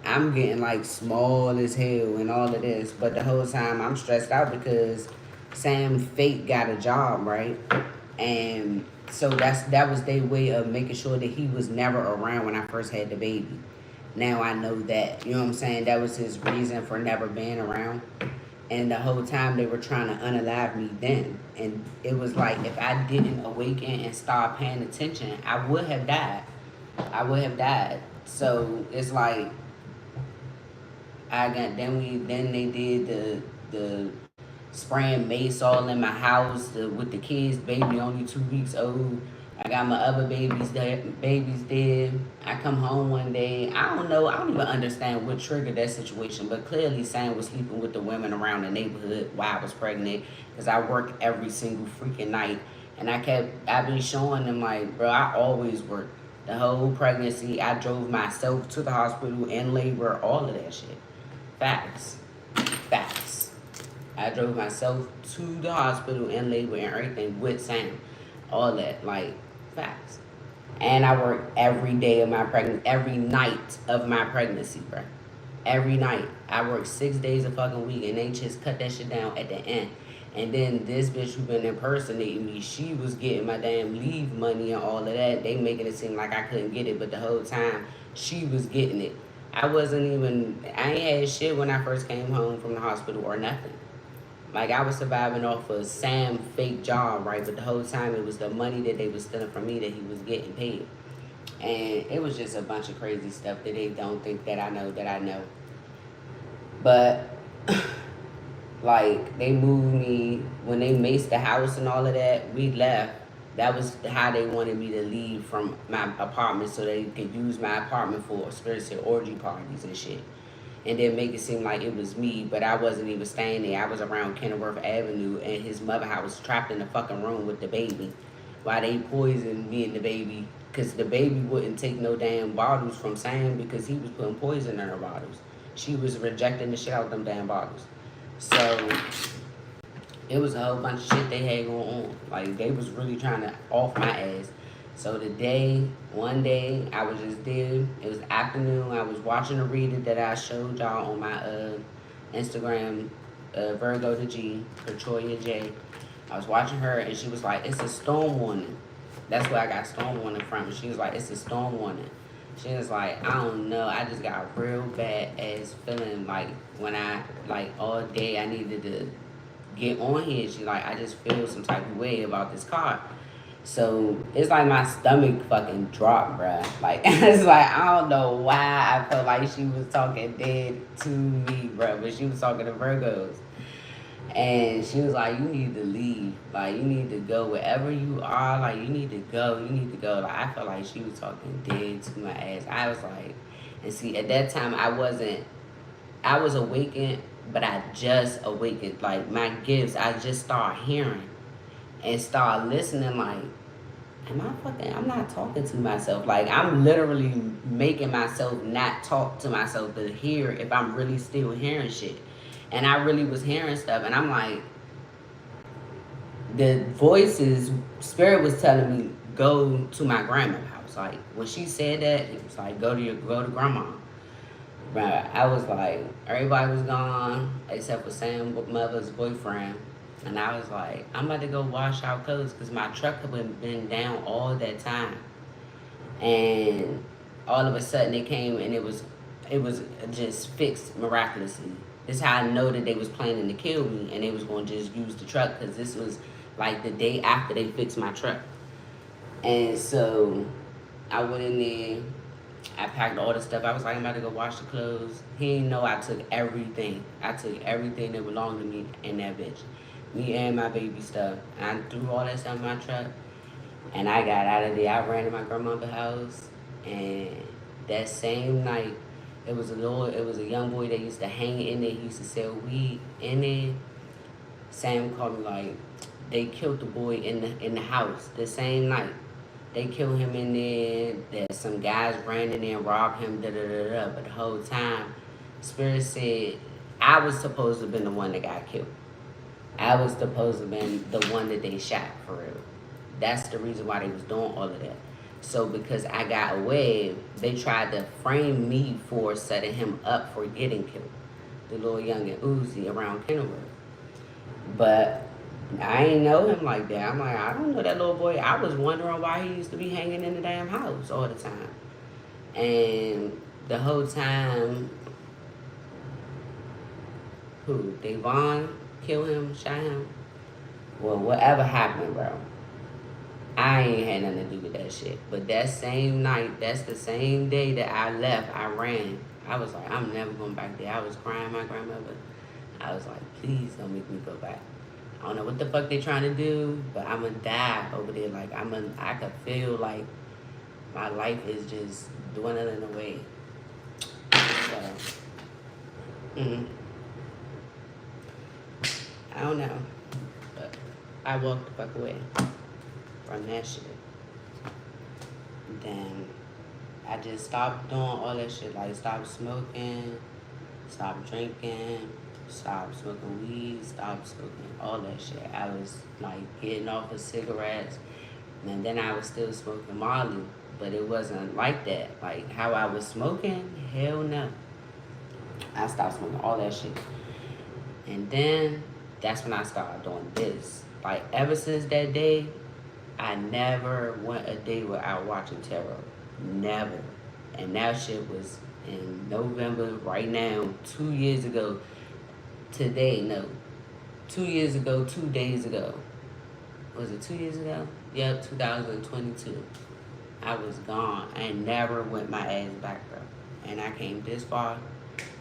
I'm getting like small as hell and all of this. But the whole time I'm stressed out because Sam Fate got a job, right? And so that was their way of making sure that he was never around when I first had the baby. Now I know that. You know what I'm saying? That was his reason for never being around. And the whole time they were trying to unalive me then. And it was like if I didn't awaken and start paying attention, I would have died. I would have died. So it's like then they did the spraying mace all in my house with the kids, baby only 2 weeks old. I got my other babies there. I come home one day. I don't know. I don't even understand what triggered that situation. But clearly, Sam was sleeping with the women around the neighborhood while I was pregnant. Because I work every single freaking night. And I've been showing them like, bro, I always work. The whole pregnancy, I drove myself to the hospital in labor, all of that shit. Facts. Facts. I drove myself to the hospital in labor and everything with Sam. All that, like, facts. And I work every day of my pregnancy, every night of my pregnancy, bro. Every night. I work 6 days a fucking week, and they just cut that shit down at the end. And then this bitch who been impersonating me, she was getting my damn leave money and all of that. They making it seem like I couldn't get it, but the whole time, she was getting it. I ain't had shit when I first came home from the hospital or nothing. Like, I was surviving off of Sam's fake job, right? But the whole time it was the money that they was stealing from me that he was getting paid. And it was just a bunch of crazy stuff that they don't think that I know that I know. But like, they moved me when they maced the house and all of that. We left. That was how they wanted me to leave from my apartment so they could use my apartment for spiritual orgy parties and shit. And then make it seem like it was me, but I wasn't even staying there. I was around Kenilworth Avenue, and his mother house trapped in the fucking room with the baby, while they poisoned me and the baby, because the baby wouldn't take no damn bottles from Sam because he was putting poison in her bottles. She was rejecting the shit out of them damn bottles. So it was a whole bunch of shit they had going on. Like, they was really trying to off my ass. So one day, I was just there. It was afternoon. I was watching a reader that I showed y'all on my Instagram, Virgo the G, Petrolia J. I was watching her, and she was like, "It's a storm warning." That's where I got storm warning from. She was like, "It's a storm warning." She was like, "I don't know. I just got real bad ass feeling like when I, like, all day I needed to get on here." She like, "I just feel some type of way about this car." So it's like my stomach fucking dropped, bruh. Like, it's like, I don't know why I felt like she was talking dead to me, bruh. But she was talking to Virgos. And she was like, "You need to leave. Like, you need to go wherever you are. Like, you need to go. You need to go." Like, I felt like she was talking dead to my ass. I was like, and see, at that time, I was awakened, but I just awakened. Like, my gifts, I just started hearing and start listening. Like, I'm not talking to myself. Like, I'm literally making myself not talk to myself to hear if I'm really still hearing shit. And I really was hearing stuff. And I'm like, the voices, spirit was telling me, go to my grandma's house. Like, when she said that, it was like, go to grandma. But I was like, everybody was gone except for Sam's mother's boyfriend. And I was like, I'm about to go wash out clothes because my truck had been down all that time. And all of a sudden it came and it was just fixed miraculously. This is how I know that they was planning to kill me and they was going to just use the truck because this was like the day after they fixed my truck. And so I went in there. I packed all the stuff. I was like, I'm about to go wash the clothes. He didn't know I took everything. I took everything that belonged to me in that bitch. Me and my baby stuff. And I threw all that stuff in my truck. And I got out of there. I ran to my grandmother's house. And that same night, it was a young boy that used to hang in there. He used to sell weed in there. Sam called me like, they killed the boy in the house the same night. They killed him in there. That some guys ran in there and robbed him. Da da da da. But the whole time, Spirit said I was supposed to have been the one that got killed. I was supposed to have been the one that they shot for real. That's the reason why they was doing all of that. So because I got away, they tried to frame me for setting him up for getting killed. The little young and Uzi around Kenilworth. But I ain't know him like that. I'm like, I don't know that little boy. I was wondering why he used to be hanging in the damn house all the time. And the whole time, Devon killed him, shot him? Well, whatever happened, bro. I ain't had nothing to do with that shit. But that same night, that's the same day that I left, I ran. I was like, I'm never going back there. I was crying my grandmother. I was like, please don't make me go back. I don't know what the fuck they trying to do, but I'm gonna die over there. Like, I could feel like my life is just dwindling away. So, I don't know, but I walked the fuck away from that shit. Then I just stopped doing all that shit. Like, stopped smoking, stopped drinking, stopped smoking weed, stopped smoking all that shit. I was like getting off of cigarettes, and then I was still smoking Molly, but it wasn't like that. Like how I was smoking, hell no. I stopped smoking all that shit. And then that's when I started doing this. Like ever since that day, I never went a day without watching tarot. Never. And that shit was in November, right now, 2 years ago. Today, no. 2 years ago, 2 days ago. Was it 2 years ago? Yep, 2022. I was gone. I never went my ass back, bro. And I came this far,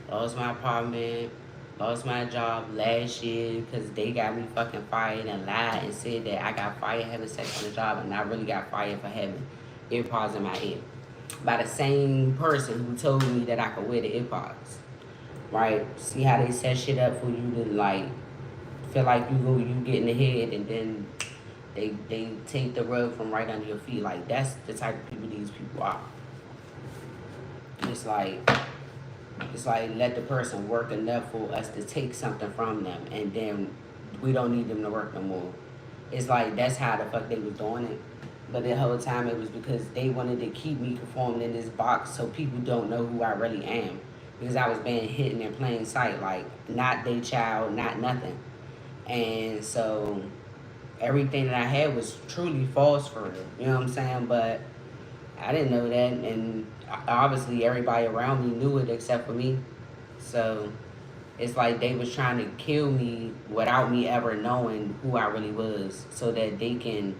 lost my apartment, lost my job last year because they got me fucking fired and lied and said that I got fired having sex on the job and I really got fired for having earpods in my ear. By the same person who told me that I could wear the earpods. Right? See how they set shit up for you to like feel like you get in the head and then they take the rug from right under your feet. Like that's the type of people these people are. It's like let the person work enough for us to take something from them and then we don't need them to work no more. It's like that's how the fuck they was doing it. But the whole time it was because they wanted to keep me conformed in this box so people don't know who I really am. Because I was being hidden in plain sight, like not their child, not nothing. And so everything that I had was truly false for real. You know what I'm saying? But I didn't know that, and obviously everybody around me knew it except for me. So it's like they was trying to kill me without me ever knowing who I really was, so that they can.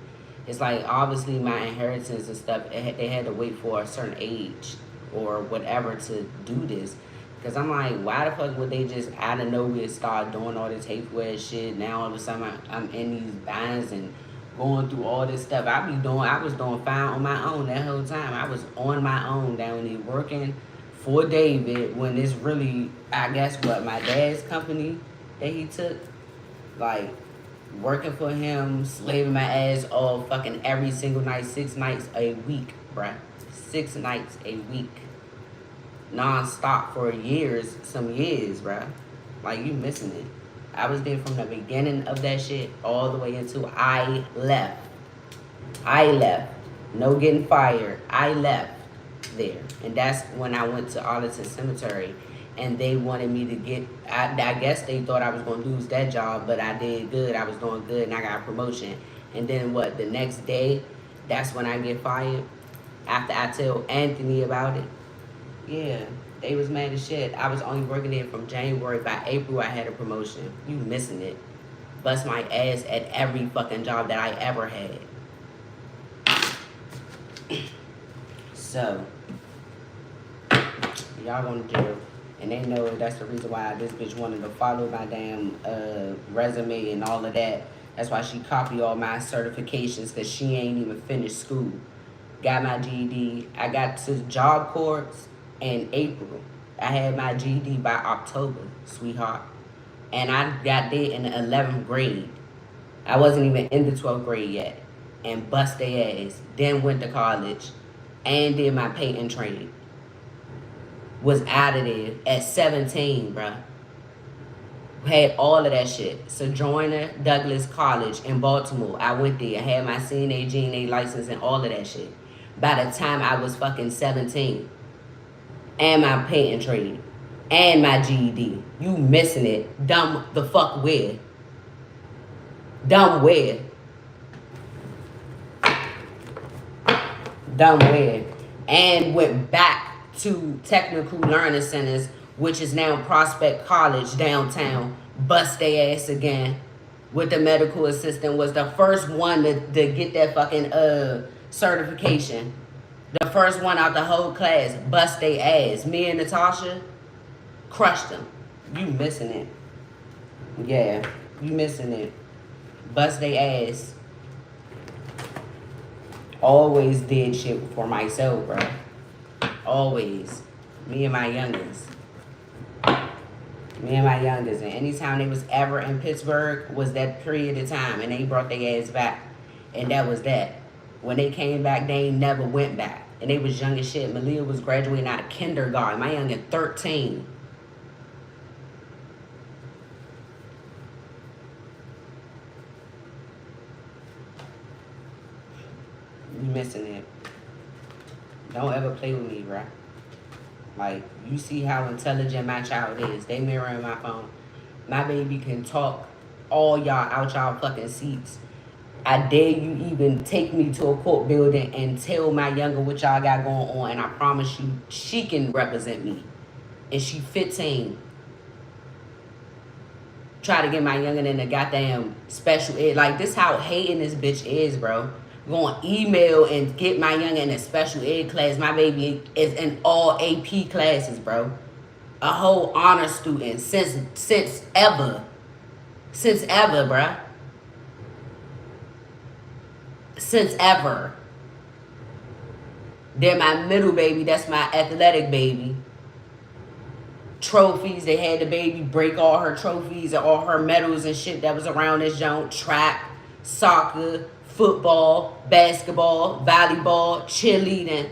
It's like obviously my inheritance and stuff. They had to wait for a certain age or whatever to do this. Cause I'm like, why the fuck would they just out of nowhere start doing all this hateful ass shit? Now all of a sudden I'm in these binds and going through all this stuff. I was doing fine on my own that whole time. I was on my own down there working for David when it's really, I guess what, my dad's company that he took. Like, working for him, slaving my ass off fucking every single night, 6 nights a week, bruh. 6 nights a week. Non-stop for some years, bruh. Like, you missing it. I was there from the beginning of that shit all the way until I left. No getting fired. I left there. And that's when I went to Arlington Cemetery. And they wanted me to get, I guess they thought I was going to lose that job, but I did good. I was doing good and I got a promotion. And then the next day, that's when I get fired. After I tell Anthony about it. Yeah, they was mad as shit. I was only working there from January. By April, I had a promotion. You missing it. Bust my ass at every fucking job that I ever had. So, y'all going to jail. And they know that's the reason why this bitch wanted to follow my damn resume and all of that. That's why she copied all my certifications because she ain't even finished school. Got my GED. I got to job corps in April. I had my GED by October, sweetheart. And I got there in the 11th grade. I wasn't even in the 12th grade yet. And bust their ass. Then went to college and did my painting training. Was out of there at 17, bruh. Had all of that shit. Sojourner Douglas College in Baltimore. I went there. I had my CNA, GNA license and all of that shit. By the time I was fucking 17. And my painting trade. And my GED. You missing it. Dumb the fuck where? Dumb where? Dumb where? And went back to Technical Learning Centers, which is now Prospect College downtown. Bust their ass again. With the medical assistant. Was the first one to get that fucking certification. The first one out the whole class. Bust their ass. Me and Natasha crushed them. You missing it. Yeah, you missing it. Bust their ass. Always did shit for myself, bro. Always. Me and my youngest. And anytime they was ever in Pittsburgh was that period of time. And they brought their ass back. And that was that. When they came back, they never went back. And they was young as shit. Malia was graduating out of kindergarten. My young at 13. You missing it. Don't ever play with me, bruh. Like, you see how intelligent my child is. They mirroring my phone. My baby can talk all y'all out y'all fucking seats. I dare you even take me to a court building and tell my younger what y'all got going on. And I promise you, she can represent me. And she 15. Try to get my youngin in the goddamn special ed. Like, this how hating this bitch is, bro. Going email and get my youngin in a special ed class. My baby is in all AP classes, bro. A whole honor student since ever. Since ever, bruh. Since ever. They're my middle baby. That's my athletic baby. Trophies. They had the baby break all her trophies and all her medals and shit that was around this joint. Track, soccer, football, basketball, volleyball, cheerleading,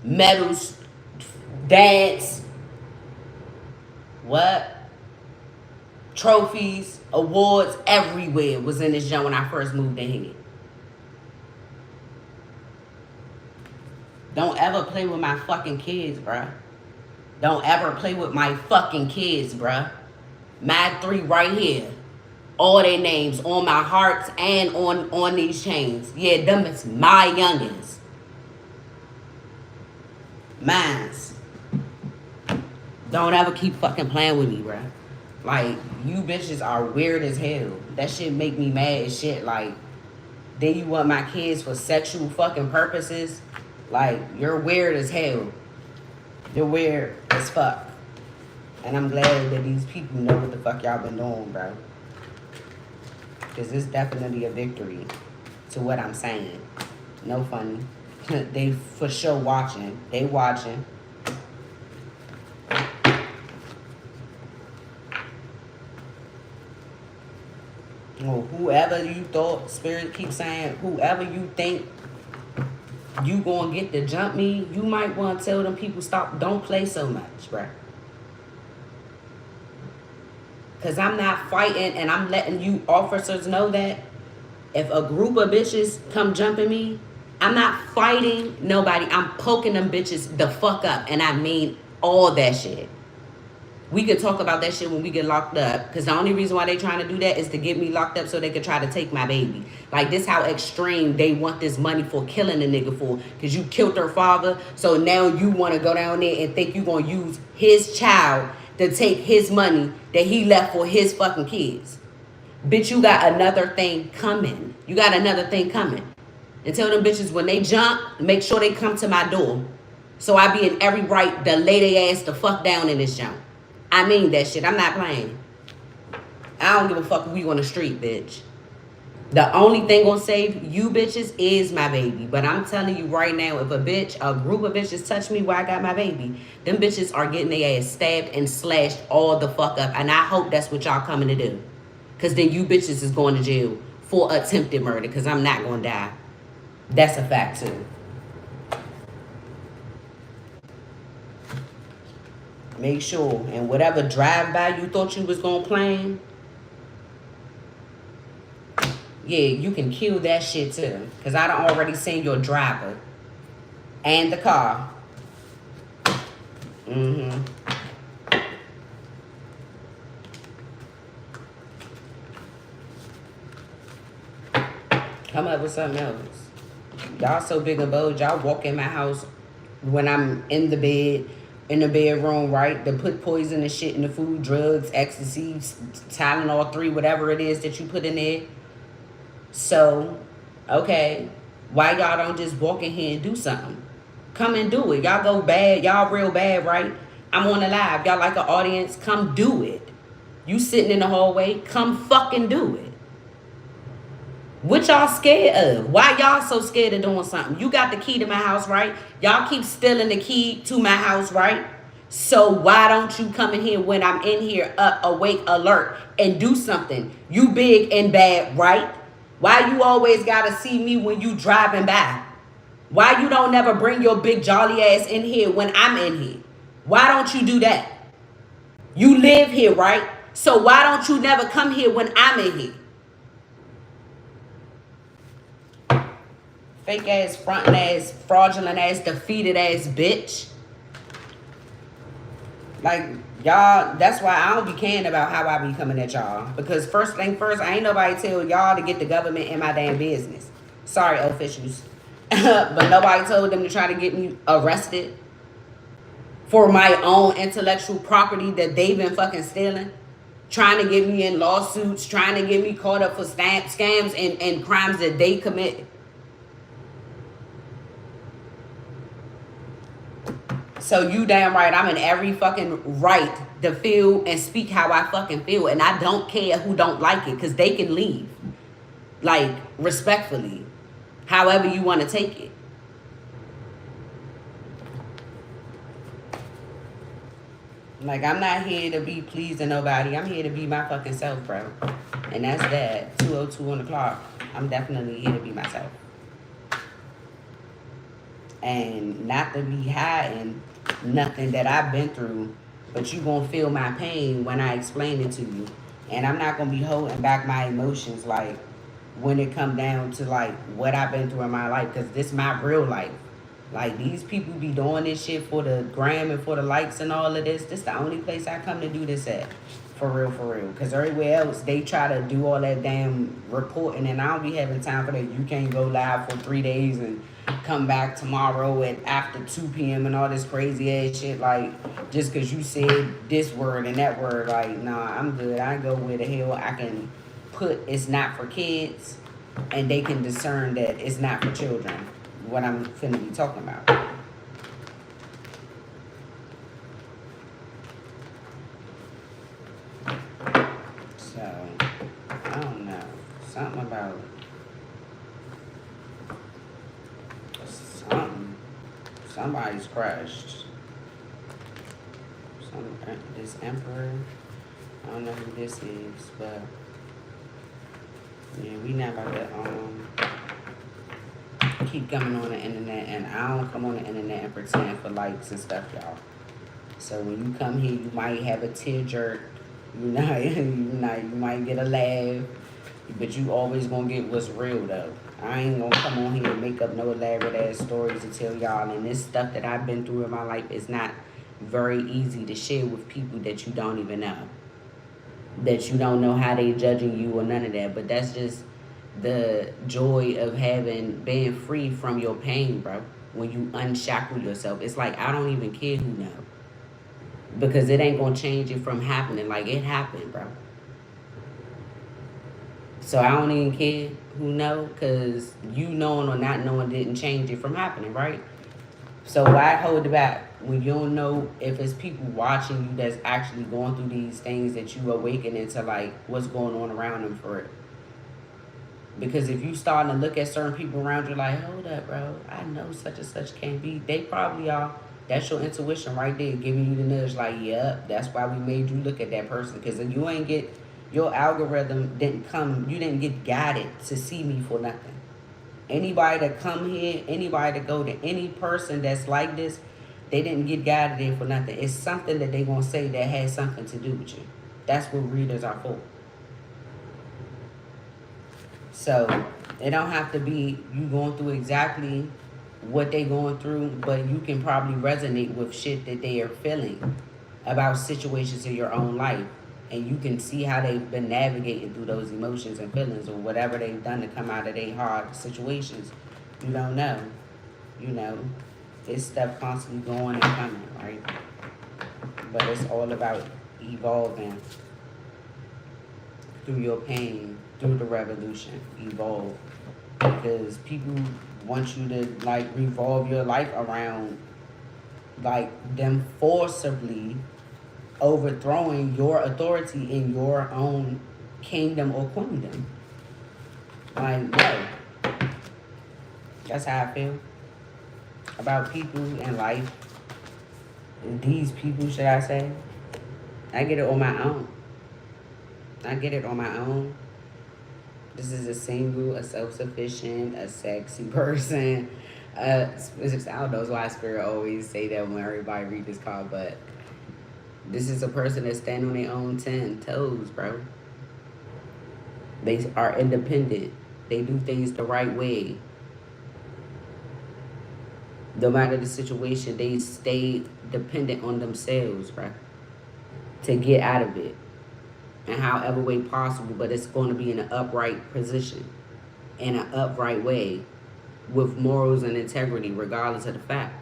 medals, dance. What? Trophies, awards, everywhere was in this joint when I first moved in here. Don't ever play with my fucking kids, bruh. Don't ever play with my fucking kids, bruh. My 3 right here. All their names on my hearts and on these chains. Yeah, them is my youngins. Mines. Don't ever keep fucking playing with me, bruh. Like, you bitches are weird as hell. That shit make me mad as shit. Like, then you want my kids for sexual fucking purposes? Like, you're weird as hell. You're weird as fuck. And I'm glad that these people know what the fuck y'all been doing, bro. Because it's definitely a victory to what I'm saying. No funny. They for sure watching. They watching. Well, whoever you thought, Spirit keeps saying, whoever you think you gonna get to jump me, you might want to tell them people stop, don't play so much, bruh. Because I'm not fighting, and I'm letting you officers know that if a group of bitches come jumping me, I'm not fighting nobody. I'm poking them bitches the fuck up, and I mean all that shit. We could talk about that shit when we get locked up. Because the only reason why they trying to do that is to get me locked up so they could try to take my baby. Like, this how extreme they want this money for killing a nigga for. Because you killed her father. So now you want to go down there and think you going to use his child to take his money that he left for his fucking kids. Bitch, you got another thing coming. You got another thing coming. And tell them bitches when they jump, make sure they come to my door. So I be in every right to lay their ass the fuck down in this jump. I mean that shit. I'm not playing. I don't give a fuck if we on the street, bitch. The only thing gonna save you bitches is my baby. But I'm telling you right now, if a group of bitches touch me where I got my baby, them bitches are getting their ass stabbed and slashed all the fuck up. And I hope that's what y'all coming to do. Because then you bitches is going to jail for attempted murder. Because I'm not gonna die. That's a fact too. Make sure, and whatever drive-by you thought you was gonna plan, yeah, you can kill that shit too. Because I done already seen your driver and the car. Come up with something else. Y'all so big and bold, y'all walk in my house when I'm in the bed, in the bedroom, right? To put poison and shit in the food, drugs, ecstasy, Tylenol 3, whatever it is that you put in there. So, okay, why y'all don't just walk in here and do something? Come and do it. Y'all go bad. Y'all real bad, right? I'm on the live. Y'all like an audience? Come do it. You sitting in the hallway? Come fucking do it. What y'all scared of? Why y'all so scared of doing something? You got the key to my house, right? Y'all keep stealing the key to my house, right? So why don't you come in here when I'm in here, up, awake, alert, and do something? You big and bad, right? Why you always gotta see me when you driving by? Why you don't never bring your big jolly ass in here when I'm in here? Why don't you do that? You live here, right? So why don't you never come here when I'm in here? Fake ass, frontin' ass, fraudulent ass, defeated ass bitch. Like, y'all, that's why I don't be caring about how I be coming at y'all. Because first thing first, I ain't nobody tell y'all to get the government in my damn business. Sorry, officials. But nobody told them to try to get me arrested for my own intellectual property that they've been fucking stealing. trying to get me in lawsuits, trying to get me caught up for scams and crimes that they commit. So you damn right, I'm in every fucking right to feel and speak how I fucking feel. And I don't care who don't like it, because they can leave. Like, respectfully. However you want to take it. Like, I'm not here to be pleasing nobody. I'm here to be my fucking self, bro. And that's that. 2:02 on the clock. I'm definitely here to be myself. And not to be hiding nothing that I've been through, but you gonna feel my pain when I explain it to you. And I'm not gonna be holding back my emotions, like, when it come down to, like, what I've been through in my life, because this is my real life. Like, these people be doing this shit for the gram and for the likes and all of this. This the only place I come to do this at. For real, for real. Because everywhere else, they try to do all that damn reporting, and I don't be having time for that. You can't go live for 3 days and come back tomorrow at after 2 p.m. and all this crazy ass shit. Like, just because you said this word and that word. Like, nah, I'm good. I go where the hell I can put it's not for kids, and they can discern that it's not for children. What I'm finna be talking about. So, I don't know. Something about something. Somebody's crushed. This emperor. I don't know who this is, but yeah, we not about to keep coming on the internet, and I don't come on the internet and pretend for likes and stuff, y'all. So when you come here, you might have a tear jerk, you might get a laugh, but you always gonna get what's real though. I ain't gonna come on here and make up no elaborate ass stories to tell y'all, and this stuff that I've been through in my life is not very easy to share with people that you don't even know, that you don't know how they judging you or none of that. But that's just the joy of being free from your pain, bro. When you unshackle yourself, it's like, I don't even care who know, because it ain't gonna change it from happening. Like, it happened, bro. So I don't even care who know, because you knowing or not knowing didn't change it from happening, right? So why hold it back when you don't know if it's people watching you that's actually going through these things, that you awaken into, like, what's going on around them for it? Because if you starting to look at certain people around you like, hold up, bro, I know such and such can't be. They probably are. That's your intuition right there, giving you the nudge like, yep, that's why we made you look at that person. Because if you ain't get, your algorithm didn't come, you didn't get guided to see me for nothing. Anybody that come here, anybody that go to any person that's like this, they didn't get guided in for nothing. It's something that they gonna say that has something to do with you. That's what readers are for. So it don't have to be you going through exactly what they going through, but you can probably resonate with shit that they are feeling about situations in your own life. And you can see how they've been navigating through those emotions and feelings, or whatever they've done to come out of their hard situations. You don't know. You know, it's stuff constantly going and coming, right? But it's all about evolving through your pain, through the revolution. Evolve. Because people want you to, like, revolve your life around, like, them forcibly overthrowing your authority in your own kingdom or queendom. Like, no. That's how I feel about people in life. These people, should I say. I get it on my own. This is a single, a self-sufficient, a sexy person. I don't know why Spirit always say that when everybody read this card, but this is a person that stand on their own 10 toes, bro. They are independent. They do things the right way. No matter the situation, they stay dependent on themselves, bro, to get out of it in however way possible. But it's going to be in an upright position, in an upright way, with morals and integrity, regardless of the fact.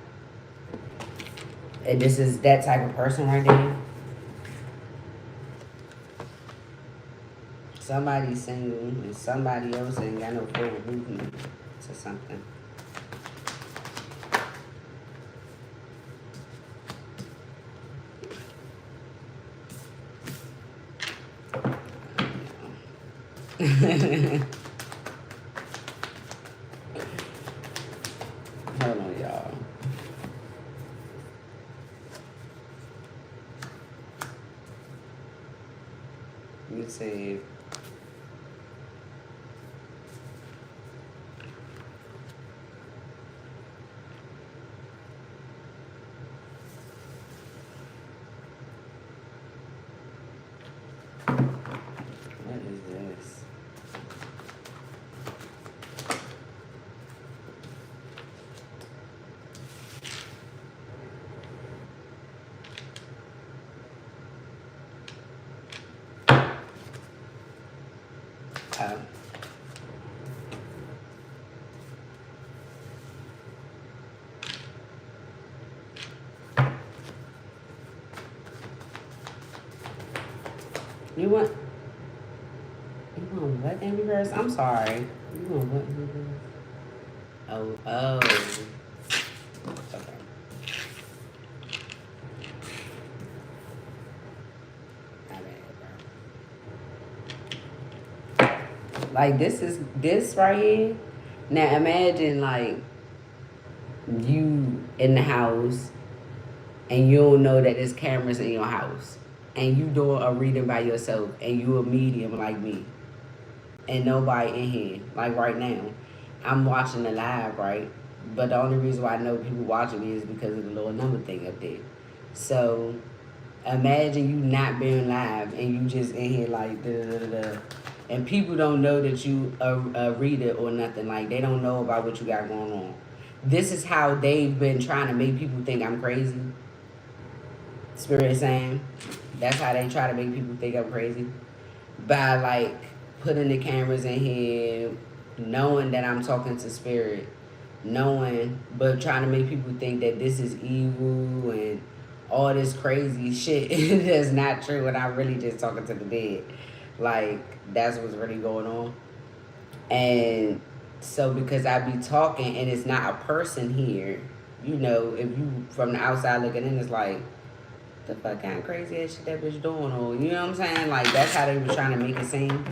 And this is that type of person right there. Somebody's single and somebody else ain't got no forward movement to something. Hold on, y'all. Let me see. What is this? Oh. You want what in reverse? I'm sorry. You want what in reverse? Oh. Okay. My bad, bro. Like this right here. Now imagine like you in the house and you don't know that there's cameras in your house and you doing a reading by yourself and you a medium like me and nobody in here like right now I'm watching the live, right? But the only reason why I know people watching me is because of the little number thing up there. So imagine you not being live and you just in here like da da da da, and people don't know that you a reader or nothing. Like they don't know about what you got going on. This is how they've been trying to make people think I'm crazy. Spirit saying that's how they try to make people think I'm crazy by like putting the cameras in here, knowing that I'm talking to spirit, knowing, but trying to make people think that this is evil and all this crazy shit that's not true, and I'm really just talking to the dead. Like that's what's really going on. And so because I be talking and it's not a person here, you know, if you from the outside looking in, it's like the fuck kind of crazy ass shit that bitch doing, or you know what I'm saying? Like that's how they was trying to make it seem.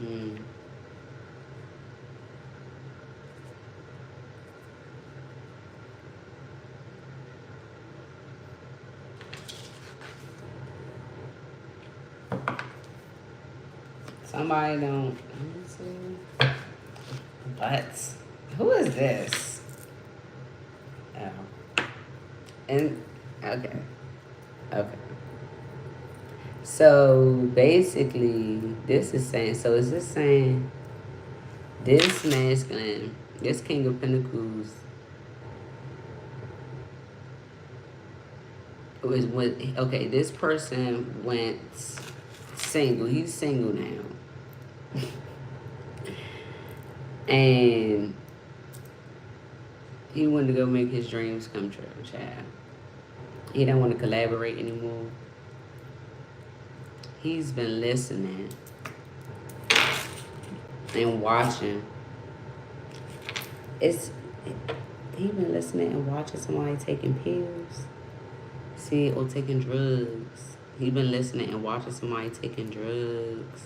Mm. Somebody don't. Let me see. What? Who is this? Oh. And okay. Okay. So basically, this is saying. So is this saying this masculine, this King of Pentacles, was with okay? This person went single. He's single now, and he wanted to go make his dreams come true, child. He don't want to collaborate anymore. He's been listening and watching. It's he been listening and watching somebody taking pills, see, or taking drugs. He been listening and watching somebody taking drugs.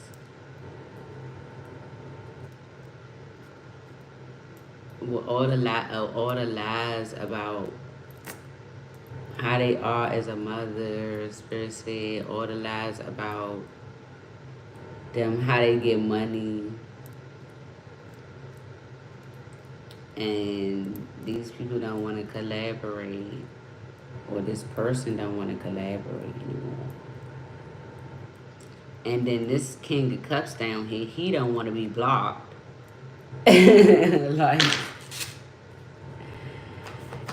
With all the lies about how they are as a mother, spirit said, all the lies about them, how they get money, and these people don't want to collaborate, or this person don't want to collaborate anymore. And then this King of Cups down here, he don't want to be blocked. Like,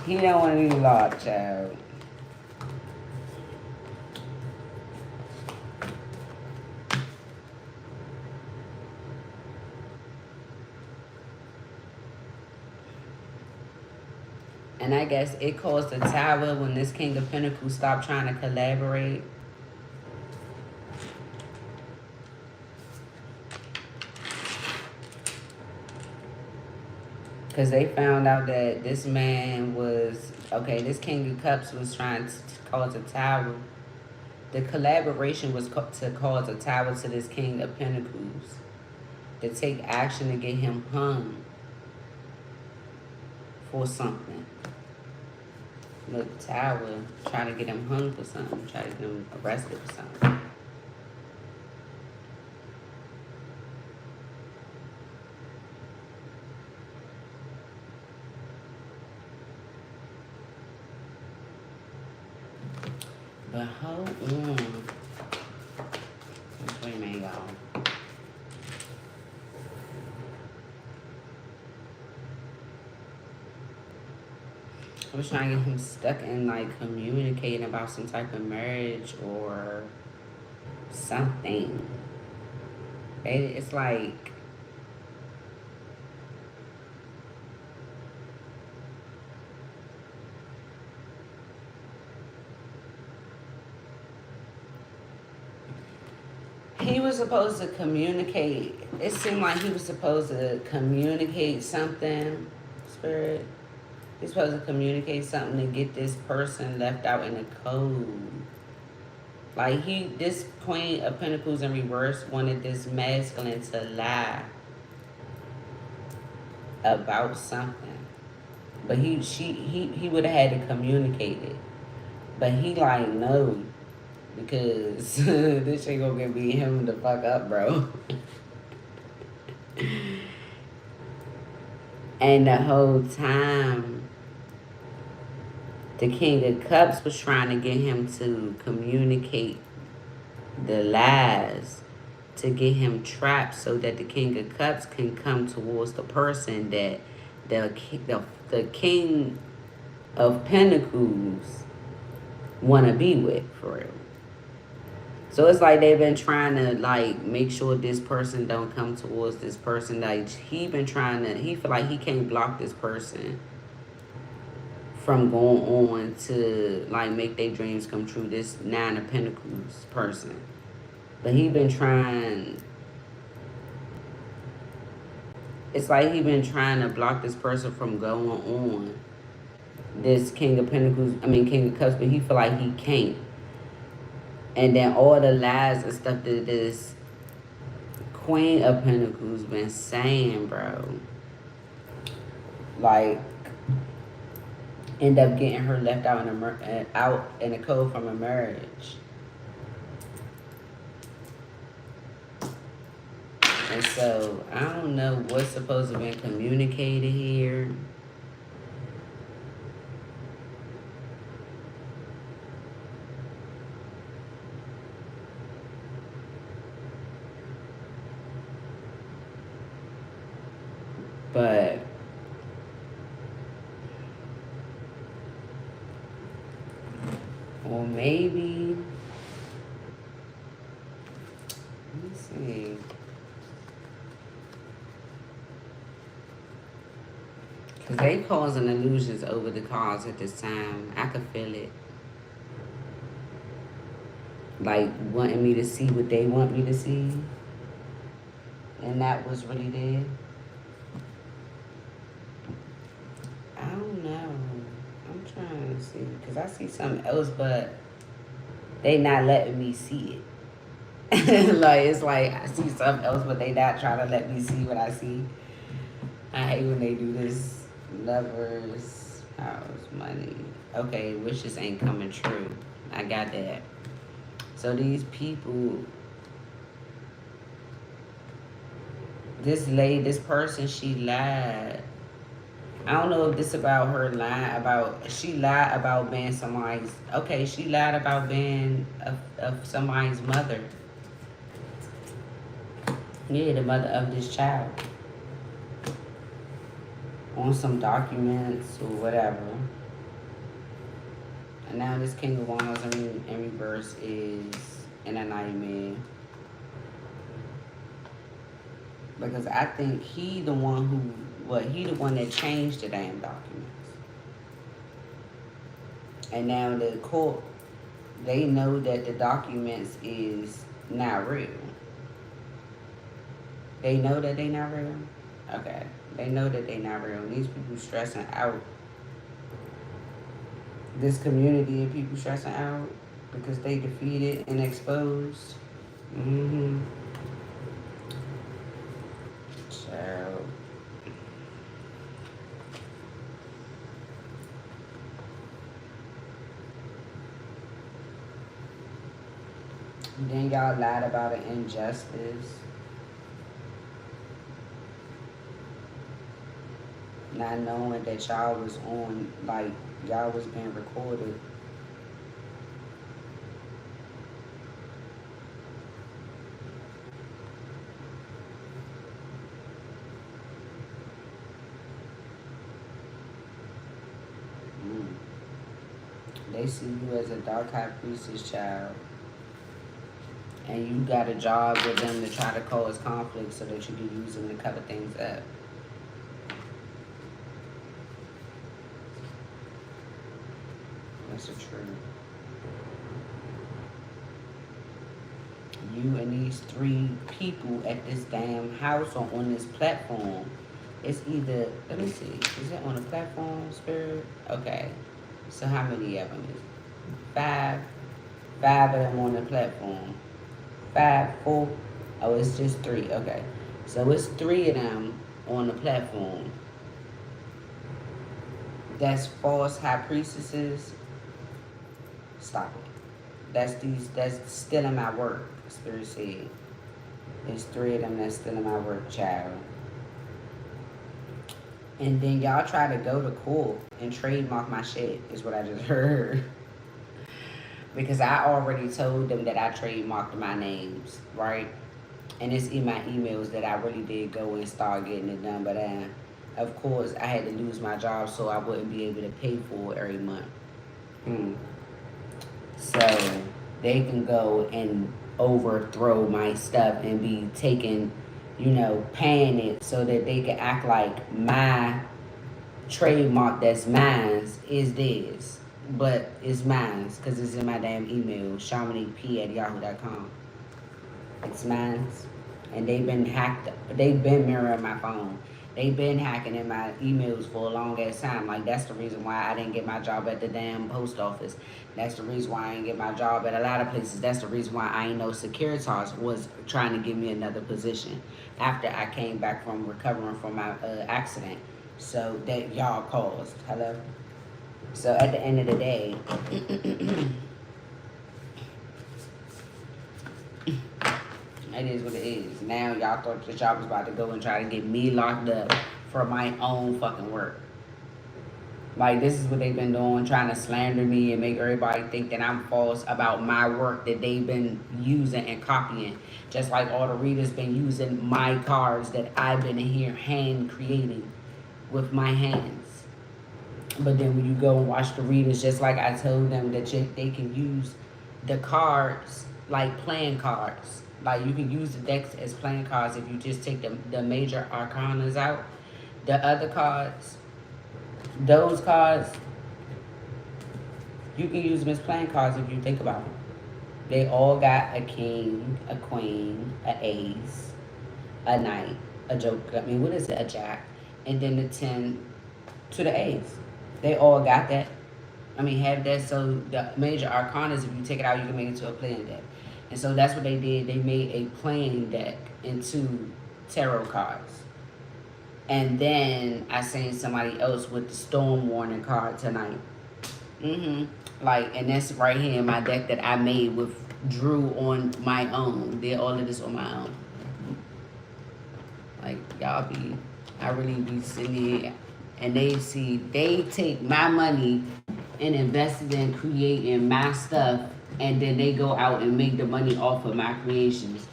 he don't want to be blocked, child. And I guess it caused the tower when this King of Pentacles stopped trying to collaborate. Because they found out that this man was, okay, this King of Cups was trying to cause a tower. The collaboration was to cause a tower to this King of Pentacles. To take action to get him hung for something. Look, tower, try to get him hung for something. Try to get him arrested for something. But hold on. Wait a minute, y'all. I was trying to get him stuck in like communicating about some type of marriage or something. It's like he was supposed to communicate. It seemed like he was supposed to communicate something, Spirit. He's supposed to communicate something to get this person left out in the cold. Like this Queen of Pentacles in reverse wanted this masculine to lie about something. But he would have had to communicate it. But he like, no. Because this shit gonna get beat him the fuck up, bro. And the whole time, the King of Cups was trying to get him to communicate the lies to get him trapped so that the King of Cups can come towards the person that the King of Pentacles want to be with, for real. So it's like they've been trying to like make sure this person don't come towards this person. Like he feel like he can't block this person from going on to like make their dreams come true. This Nine of Pentacles person. But he been trying, it's like he been trying to block this person from going on. This King of Pentacles, King of Cups, but he feel like he can't. And then all the lies and stuff that this Queen of Pentacles been saying, bro. Like, end up getting her left out in the cold from a marriage. And so, I don't know what's supposed to be communicated here. But or maybe, let me see. Because they causing illusions over the cause at this time. I could feel it. Like wanting me to see what they want me to see. And that was what he did. I don't know. I'm trying to see. Because I see something else, but they not letting me see it. Like, it's like I see something else, but they not trying to let me see what I see. I hate when they do this. Lovers, house, money. Okay, wishes ain't coming true. I got that. So these people, this person, she lied. I don't know if this about her lying about, she lied about being somebody's, okay, she lied about being of somebody's mother. Yeah, the mother of this child. On some documents or whatever. And now this King of Wands in reverse is in a nightmare. Because I think he the one that changed the damn documents. And now the court, they know that the documents is not real. They know that they not real. Okay, they know that they not real. These people stressing out. This community of people stressing out because they defeated and exposed. Mm-hmm. So then y'all lied about an injustice. Not knowing that y'all was on, like, y'all was being recorded. Mm. They see you as a dark high priestess child. And you got a job with them to try to cause conflict so that you can use them to cover things up. That's the truth. You and these 3 people at this damn house or on this platform. It's either, let me see, is it on a platform, Spirit? Okay. So how many of them is it? 5. 5 of them on the platform. 5, 4. Oh, it's just 3. Okay. So it's 3 of them on the platform. That's false high priestesses. Stop it. That's stealing my work, Spirit said. There's 3 of them that's stealing my work, child. And then y'all try to go to court and trademark my shit, is what I just heard. Because I already told them that I trademarked my names, right? And it's in my emails that I really did go and start getting it done. But of course, I had to lose my job so I wouldn't be able to pay for it every month. So they can go and overthrow my stuff and be taking, paying it so that they can act like my trademark that's mine is theirs. But it's mine because it's in my damn email, shamaniquep@yahoo.com. It's mine. And they've been hacked. They've been mirroring my phone. They've been hacking in my emails for a long ass time. Like, that's the reason why I didn't get my job at the damn post office. That's the reason why I didn't get my job at a lot of places. That's the reason why I ain't know Securitas was trying to give me another position after I came back from recovering from my accident. So that y'all caused. Hello? So at the end of the day, it is what it is. Now y'all thought that y'all was about to go and try to get me locked up for my own fucking work. Like, this is what they've been doing, trying to slander me and make everybody think that I'm false about my work that they've been using and copying. Just like all the readers been using my cards that I've been in here hand creating with my hands. But then when you go and watch the readers, just like I told them that they can use the cards like playing cards. Like, you can use the decks as playing cards if you just take the major arcanas out. The other cards, those cards, you can use them as playing cards if you think about them. They all got a king, a queen, an ace, a knight, a joker. I mean, what is it? A jack. And then the 10 to the ace. They all got that. I mean, have that. So the major arcanas, if you take it out, you can make it into a playing deck. And so that's what they did. They made a playing deck into tarot cards. And then I seen somebody else with the storm warning card tonight. Like, and that's right here in my deck that I made with Drew on my own. Did all of this on my own. Like, I really be sitting here and they take my money and invest it in creating my stuff, and then they go out and make the money off of my creations.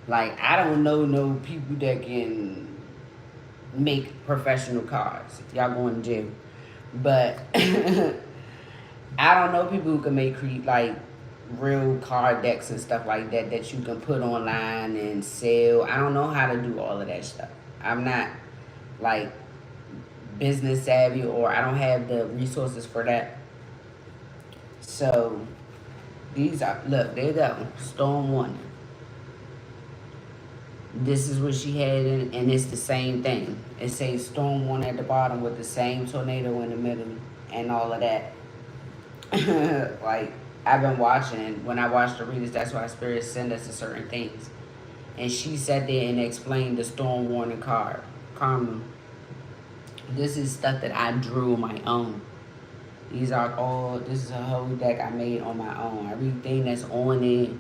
Like, I don't know no people that can make professional cards. Y'all going to jail. But I don't know people who can make like real card decks and stuff like that that you can put online and sell. I don't know how to do all of that stuff. I'm not like business savvy, or I don't have the resources for that. So these are, look, there you go, storm warning. This is what she had, and it's the same thing. It says storm warning at the bottom with the same tornado in the middle and all of that. Like, I've been watching, when I watch the readers, that's why spirits send us to certain things. And she sat there and explained the storm warning card. Karma. This is stuff that I drew on my own. These are all, this is a whole deck I made on my own. Everything that's on it,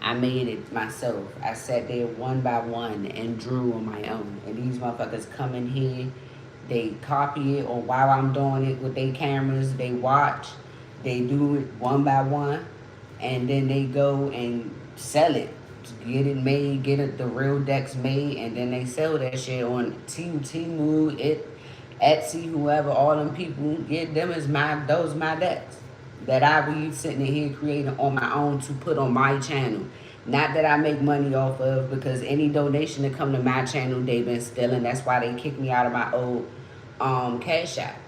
I made it myself. I sat there one by one and drew on my own. And these motherfuckers come in here, they copy it, or while I'm doing it with their cameras, they watch, they do it one by one, and then they go and sell it. Get it made, get it the real decks made, and then they sell that shit on Temu, Etsy, whoever, all them people, get them as those my decks that I be sitting in here creating on my own to put on my channel. Not that I make money off of, because any donation that come to my channel, they've been stealing. That's why they kicked me out of my old Cash App.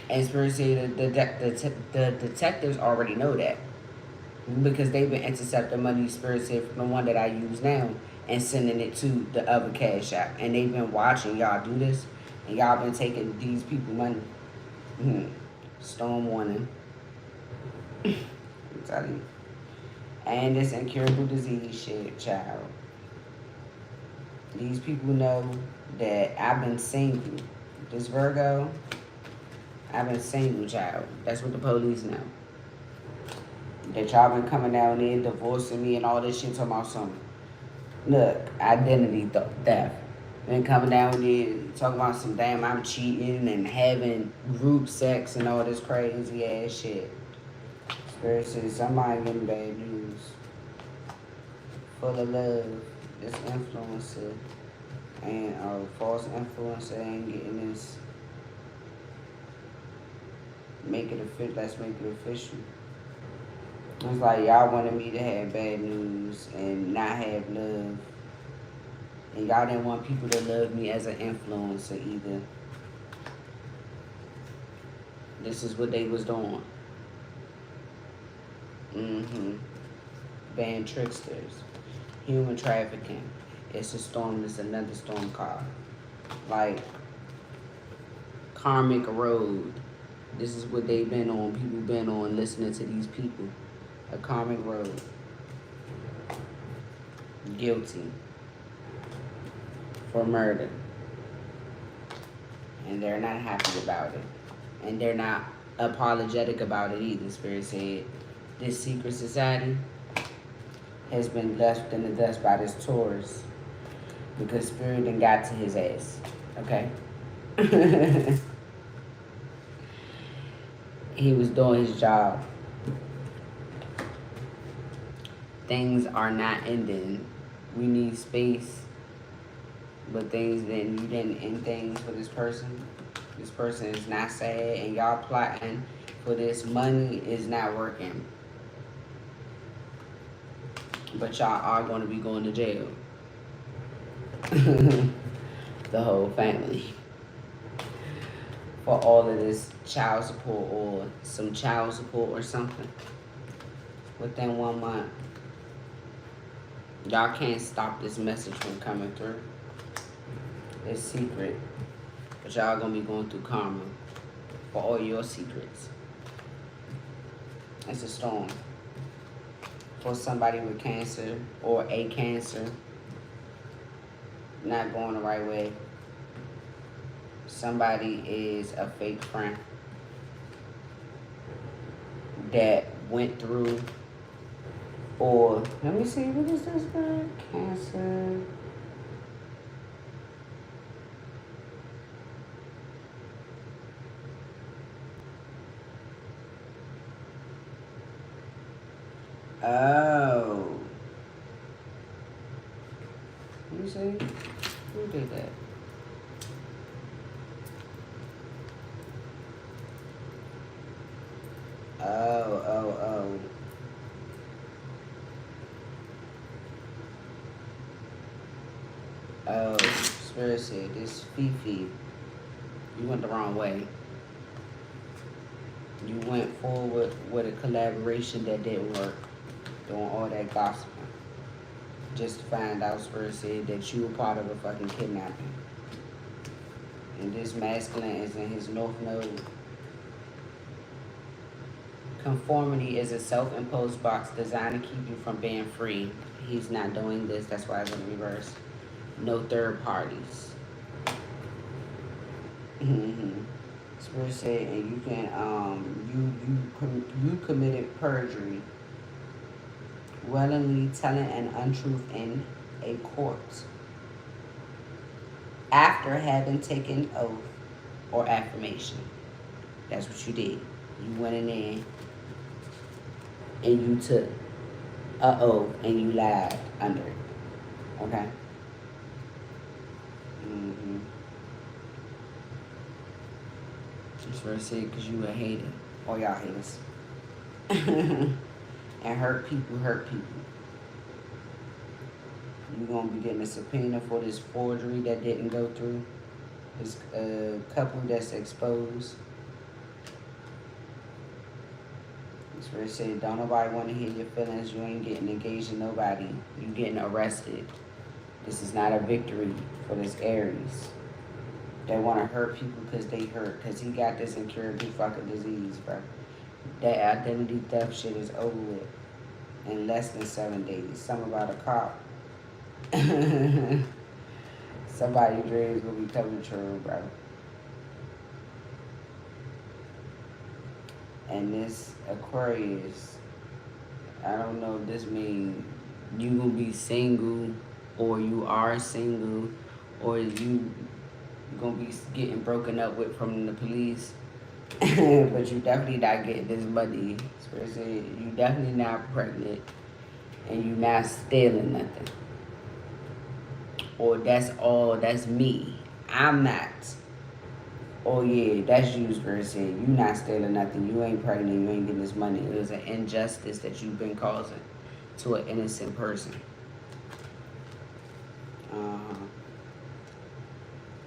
And Spirit said the detectives already know that, because they've been intercepting money, Spirit said, from the one that I use now and sending it to the other Cash App. And they've been watching y'all do this, and y'all been taking these people money. Storm warning. I'm telling you. And this incurable disease shit, child. These people know that I've been single. This Virgo, I've been single, child. That's what the police know. That y'all been coming down there, divorcing me and all this shit, talking about something. Look, identity theft. Been coming down there, talking about some damn I'm cheating and having group sex and all this crazy ass shit. Spirit says somebody getting bad news. Full of love. This influencer and false influencer ain't getting this. Make it official. Let's make it official. It's like y'all wanted me to have bad news and not have love. And y'all didn't want people to love me as an influencer either. This is what they was doing. Band tricksters. Human trafficking. It's a storm. It's another storm card. Like, karmic road. This is what they've been on. People been on listening to these people. A karmic road. Guilty for murder. And they're not happy about it. And they're not apologetic about it either. Spirit said, this secret society has been left in the dust by this Taurus, because Spirit done got to his ass. Okay? He was doing his job. Things are not ending. We need space. But things, then you didn't end things for this person. This person is not sad, and y'all plotting for this money is not working. But y'all are going to be going to jail. The whole family. For all of this child support, or some child support or something. Within 1 month. Y'all can't stop this message from coming through. It's secret. But y'all gonna be going through karma for all your secrets. It's a storm. For somebody with cancer or a cancer not going the right way. Somebody is a fake friend that went through, or let me see, what is this guy? Cancer. Oh. Let me see. Who did that? Oh. Oh, Spirit said, this Fifi, you went the wrong way. You went forward with a collaboration that didn't work. Doing all that gossiping. Just to find out Spirit said that you were part of a fucking kidnapping. And this masculine is in his north node. Conformity is a self-imposed box designed to keep you from being free. He's not doing this. That's why it's in reverse. No third parties. Spirit said, and you can you committed perjury, willingly telling an untruth in a court after having taken oath or affirmation. That's what you did. You went in there and you took a oath and you lied under it. Okay? That's what I said, because you a hater. All y'all haters. And hurt people. You're going to be getting a subpoena for this forgery that didn't go through. This couple that's exposed. That's where it said, don't nobody want to hear your feelings. You ain't getting engaged in nobody. You getting arrested. This is not a victory for this Aries. They want to hurt people because they hurt. Because he got this incurable fucking disease, bro. That identity theft shit is over with in less than 7 days. Something about a cop. Somebody's dreams will be coming true, bro. And this Aquarius, I don't know if this means you gonna be single, or you are single, or you gonna be getting broken up with from the police. But you definitely not getting this money. So it said you definitely not pregnant, and you not stealing nothing. Or that's me. I'm not. Oh yeah, that's you, Spirit said. You not stealing nothing. You ain't pregnant. You ain't getting this money. It was an injustice that you've been causing to an innocent person.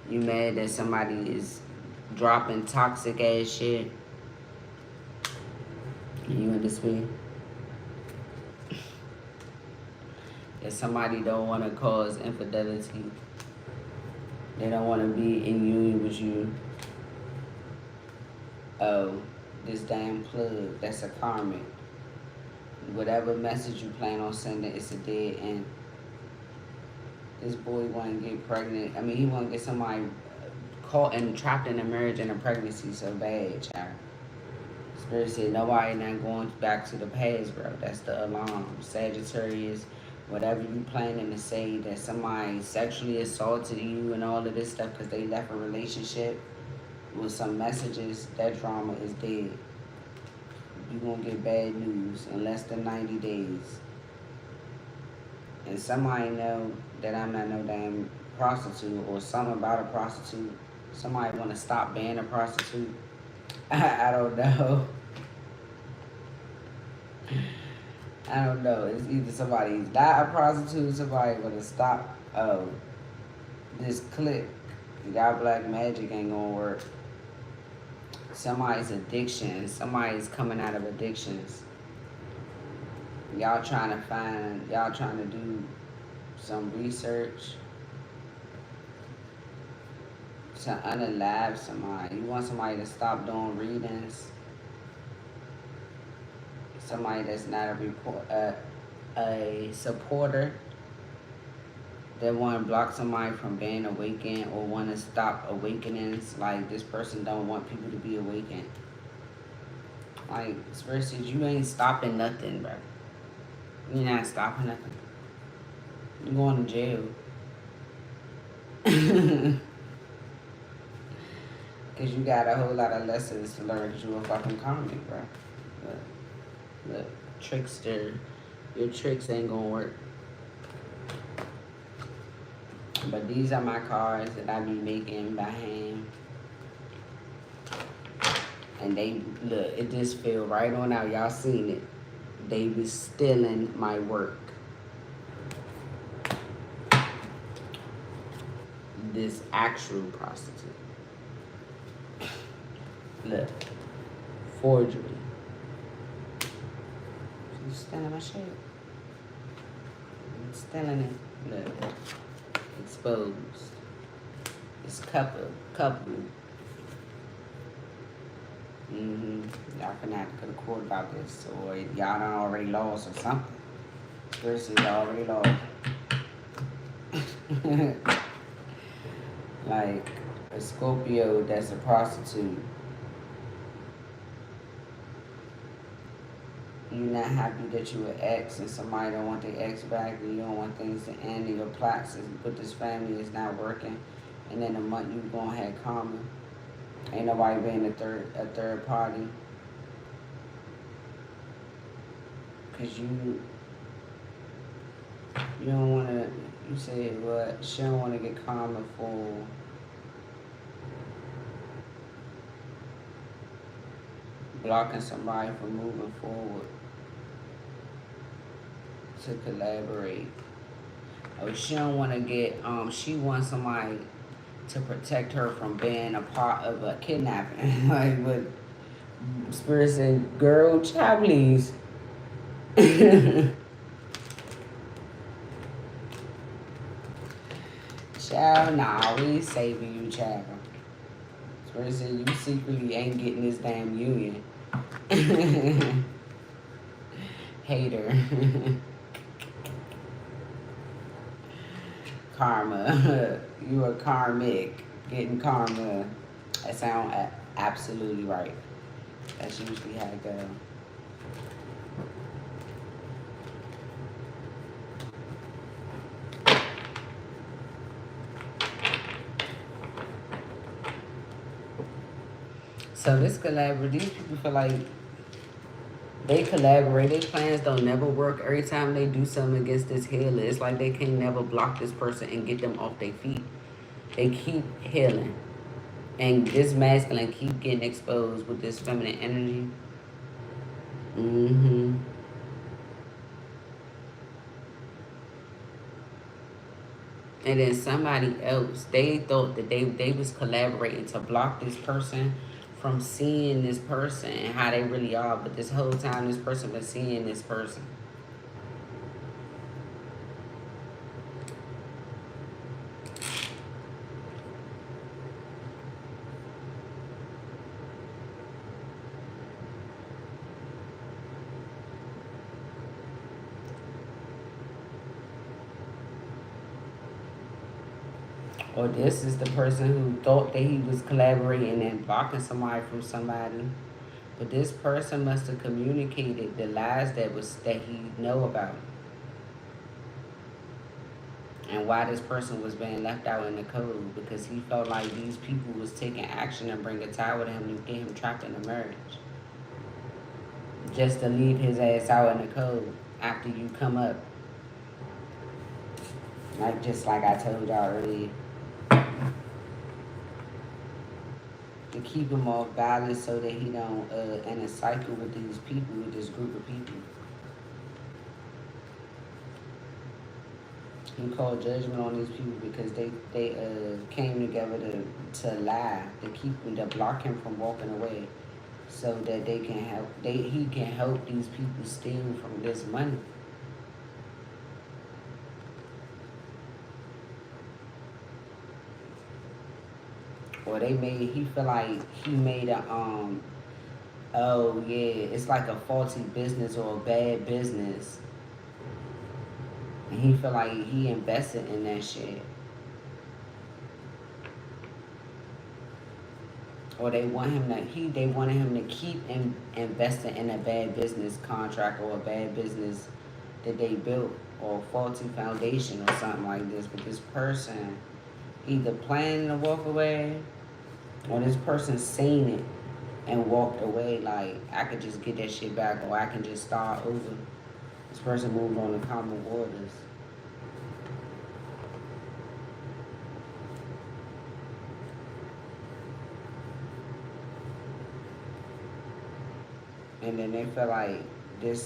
You mad that somebody is dropping toxic ass shit? You in despair? That somebody don't want to cause infidelity. They don't want to be in union with you. Oh, this damn plug, that's a karmic. Whatever message you plan on sending, it's a dead end. This boy want to get pregnant. I mean, he want to get somebody caught and trapped in a marriage and a pregnancy so bad, child. Spirit said, nobody not going back to the past, bro. That's the alarm. Sagittarius, whatever you planning to say, that somebody sexually assaulted you and all of this stuff because they left a relationship with some messages, that drama is dead. You're going to get bad news in less than 90 days. And somebody know that I'm not no damn prostitute, or something about a prostitute. Somebody want to stop being a prostitute. I don't know. I don't know. It's either somebody's not a prostitute, somebody want to stop this clique. Y'all black magic ain't gonna work. Somebody's addiction. Somebody's coming out of addictions. Y'all trying to do some research to unalive somebody. You want somebody to stop doing readings. Somebody that's not a supporter. They want to block somebody from being awakened, or want to stop awakenings. Like, this person don't want people to be awakened. Like, Spirit says, you ain't stopping nothing, bro. You're not stopping nothing. You're going to jail. Because you got a whole lot of lessons to learn, because you're a fucking karmic, bro. Look, trickster. Your tricks ain't going to work. But these are my cards that I be making by hand. And they, look, it just fell right on out. Y'all seen it. They be stealing my work. This actual prostitute. Look. Forgery. She's stealing my shit. I'm stealing it. Look. Exposed. It's couple. Y'all could not go to court about this, or y'all done already lost or something. Versus y'all already lost. Like a Scorpio that's a prostitute. You're not happy that you were ex and somebody don't want their ex back and you don't want things to end and your plots is, but this family is not working, and then the month you gonna have karma. Ain't nobody being a third party. Cause you don't wanna, you said what, she don't wanna get karma for blocking somebody from moving forward to collaborate. Oh, she don't want to get, she wants somebody to protect her from being a part of a kidnapping. Like, but Spirit said, girl, child, please. Child, nah, we ain't saving you, child. Spirit said, you secretly ain't getting this damn union. Hater. Karma. You are karmic. Getting karma. That sounds absolutely right. That's usually how it goes. So this collaborate, these people feel like they collaborate. Their plans don't never work. Every time they do something against this healer, it's like they can never block this person and get them off their feet. They keep healing. And this masculine keep getting exposed with this feminine energy. And then somebody else, they thought that they was collaborating to block this person from seeing this person and how they really are. But this whole time, this person was seeing this person. Or this is the person who thought that he was collaborating and blocking somebody from somebody. But this person must have communicated the lies that he know about. And why this person was being left out in the cold, because he felt like these people was taking action and bring a tie to him to get him trapped in a marriage. Just to leave his ass out in the cold after you come up. Like just like I told y'all earlier. To keep him off balance so that he don't in a cycle with these people, with this group of people. He called judgment on these people because they came together to lie, to block him from walking away, so that he can help these people steal from this money. Or he feel like he made a oh yeah, it's like a faulty business or a bad business. And he feel like he invested in that shit. Or they wanted him to keep investing in a bad business contract or a bad business that they built, or a faulty foundation or something like this. But this person either planning to walk away, or this person seen it and walked away like, I could just get that shit back, or I can just start over. This person moved on to common waters. And then they feel like the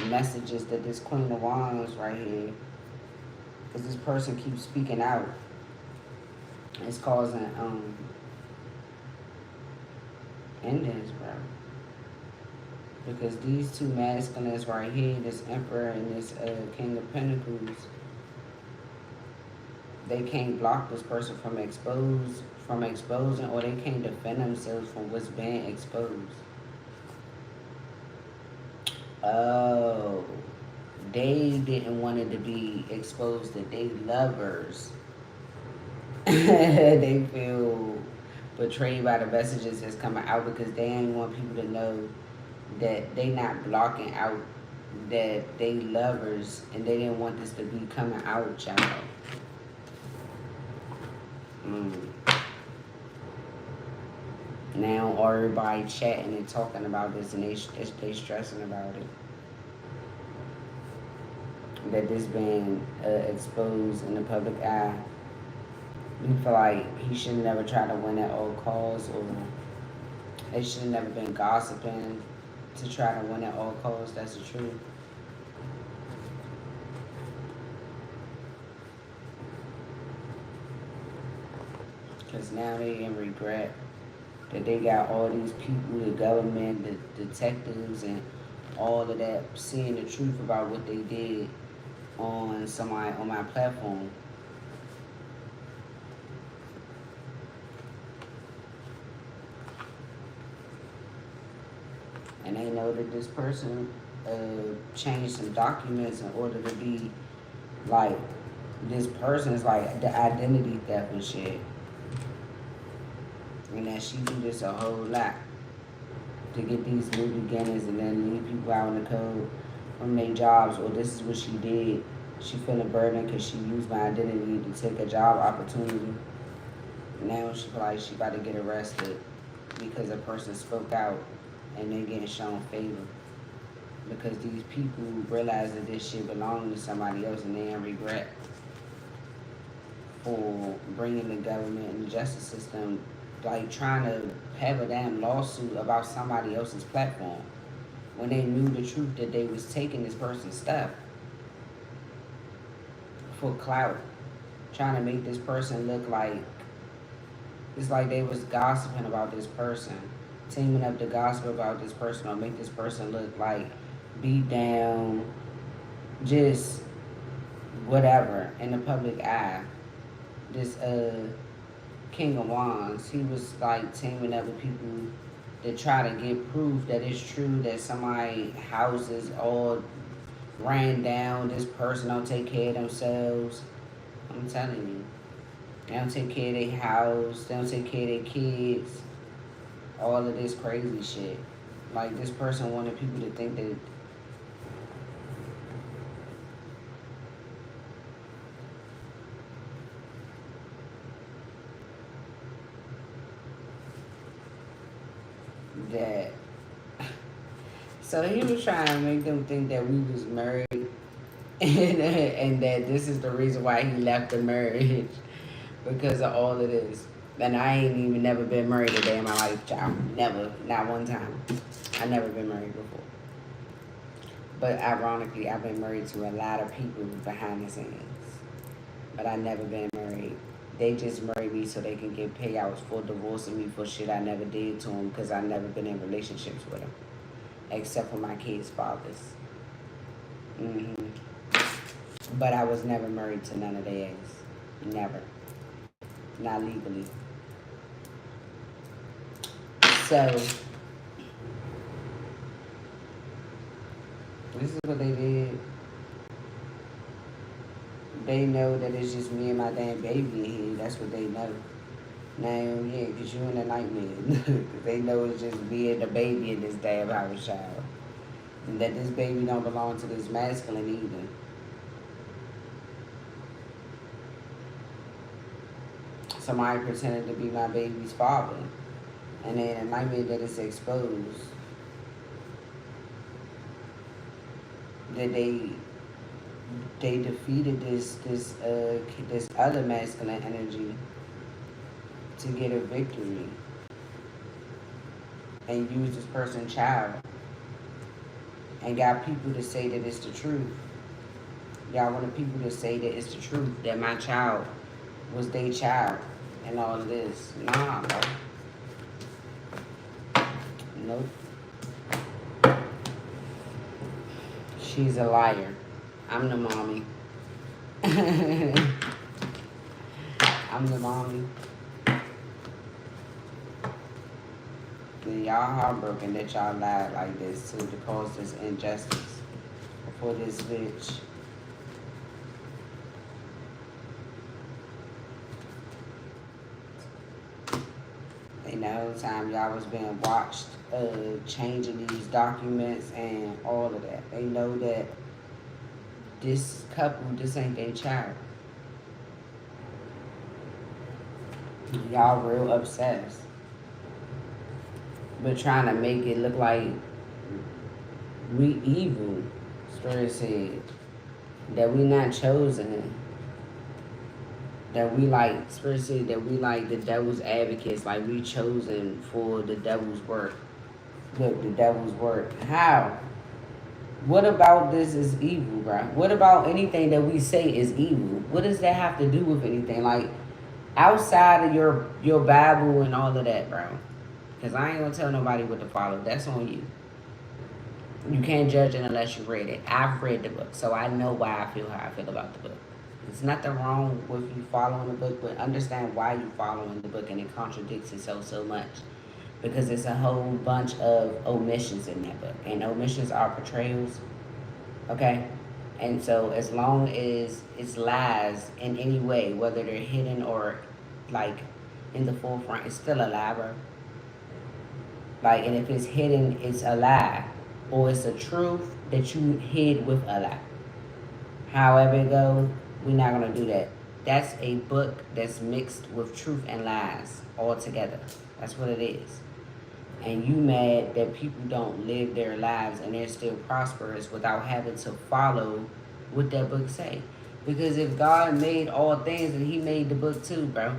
messages that this Queen of Wands right here, because this person keeps speaking out, it's causing in this, bro. Because these two masculines right here, this Emperor and this King of Pentacles, they can't block this person from exposing, or they can't defend themselves from what's being exposed. Oh, they didn't want it to be exposed that they lovers. They feel betrayed by the messages that's coming out because they ain't want people to know that they not blocking out that they lovers, and they didn't want this to be coming out, child. Now everybody chatting and talking about this, and they stressing about it. That this been exposed in the public eye. We feel like he should never try to win at all costs, or they should have never been gossiping to try to win at all costs. That's the truth. Because now they in regret that they got all these people, the government, the detectives, and all of that seeing the truth about what they did on somebody on my platform. And they know that this person changed some documents in order to be like, this person is like the identity theft and shit. And that she do this a whole lot to get these new beginnings and then leave people out in the cold from their jobs. Or this is what she did. She feeling burdened because she used my identity to take a job opportunity. Now she feel like she about to get arrested because a person spoke out and they getting shown favor. Because these people realize that this shit belongs to somebody else, and they in regret for bringing the government and the justice system, like trying to have a damn lawsuit about somebody else's platform when they knew the truth that they was taking this person's stuff for clout, trying to make this person look like, it's like they was gossiping about this person, teaming up to gossip about this person or make this person look like beat down, just whatever in the public eye. This King of Wands, he was like teaming up with people to try to get proof that it's true that somebody houses all ran down, this person don't take care of themselves. I'm telling you. They don't take care of their house, they don't take care of their kids. All of this crazy shit. Like, this person wanted people to think that so he was trying to make them think that we was married and that this is the reason why he left the marriage because of all of this. And I ain't even never been married a day in my life, child. Never. Not one time. I never been married before. But ironically, I've been married to a lot of people behind the scenes. But I never been married. They just married me so they can get payouts for divorcing me for shit I never did to them because I never been in relationships with them. Except for my kids' fathers. But I was never married to none of theirs. Never. Not legally. So, this is what they did. They know that it's just me and my damn baby in here. That's what they know. Now, yeah, because you in a nightmare. They know it's just me and the baby in this damn house, child. And that this baby don't belong to this masculine either. Somebody pretended to be my baby's father. And then a nightmare that it's exposed. That they defeated this other masculine energy to get a victory and use this person's child and got people to say that it's the truth. Y'all wanted people to say that it's the truth, that my child was their child and all of this. Nah, bro. Nope. She's a liar. I'm the mommy. I'm the mommy. And y'all heartbroken that y'all lied like this to cause this injustice for this bitch. And the whole time y'all was being watched, changing these documents and all of that. They know that this couple, this ain't their child. Y'all real obsessed. But trying to make it look like we evil. Spirit said that we not chosen. That we like, Spirit said that we like the devil's advocates, like we chosen for the devil's work. Look, the devil's work. How? What about this is evil, bro? What about anything that we say is evil? What does that have to do with anything? Like, outside of your Bible and all of that, bro. Because I ain't going to tell nobody what to follow. That's on you. You can't judge it unless you read it. I've read the book, so I know why I feel how I feel about the book. There's nothing wrong with you following the book, but understand why you're following the book, and it contradicts itself so much. Because it's a whole bunch of omissions in that book. And omissions are portrayals, okay? And so as long as it's lies in any way, whether they're hidden or, like, in the forefront, it's still a lie, bro. Like, and if it's hidden, it's a lie. Or it's a truth that you hid with a lie. However it goes, we're not going to do that. That's a book that's mixed with truth and lies all together. That's what it is. And you mad that people don't live their lives and they're still prosperous without having to follow what that book say. Because if God made all things, then he made the book too, bro.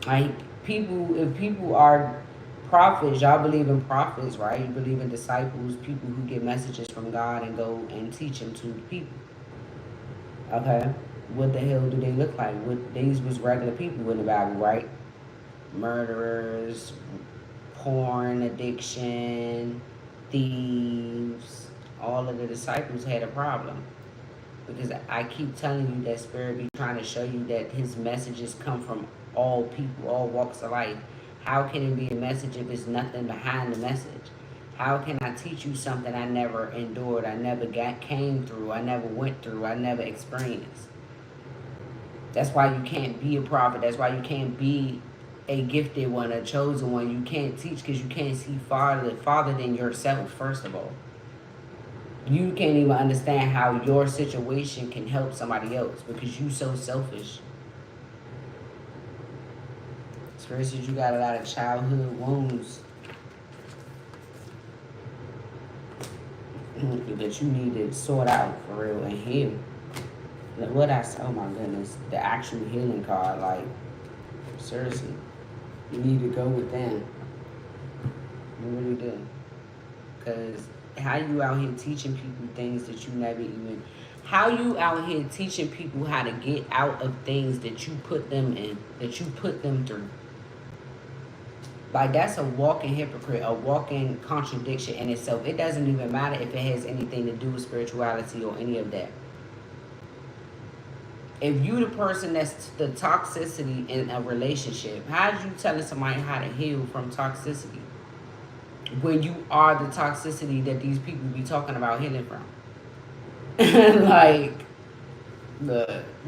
Like, if people are prophets, y'all believe in prophets, right? You believe in disciples, people who get messages from God and go and teach them to the people. Okay? What the hell do they look like? These was regular people in the Bible, right? Murderers, porn addiction, thieves. All of the disciples had a problem. Because I keep telling you that Spirit be trying to show you that his messages come from all people, all walks of life. How can it be a message if there's nothing behind the message? How can I teach you something I never endured, I never came through, I never went through, I never experienced? That's why you can't be a prophet. That's why you can't be a gifted one, a chosen one. You can't teach because you can't see farther than yourself, first of all. You can't even understand how your situation can help somebody else because you so selfish. Spirit says you got a lot of childhood wounds that you need to sort out for real and heal. What I say, oh my goodness, the actual healing card, like, seriously, you need to go with them. You really do. Because how you out here teaching people things that you never even, how you out here teaching people how to get out of things that you put them in, that you put them through. Like, that's a walking hypocrite, a walking contradiction in itself. It doesn't even matter if it has anything to do with spirituality or any of that. If you the person that's the toxicity in a relationship, how are you telling somebody how to heal from toxicity when you are the toxicity that these people be talking about healing from? Like,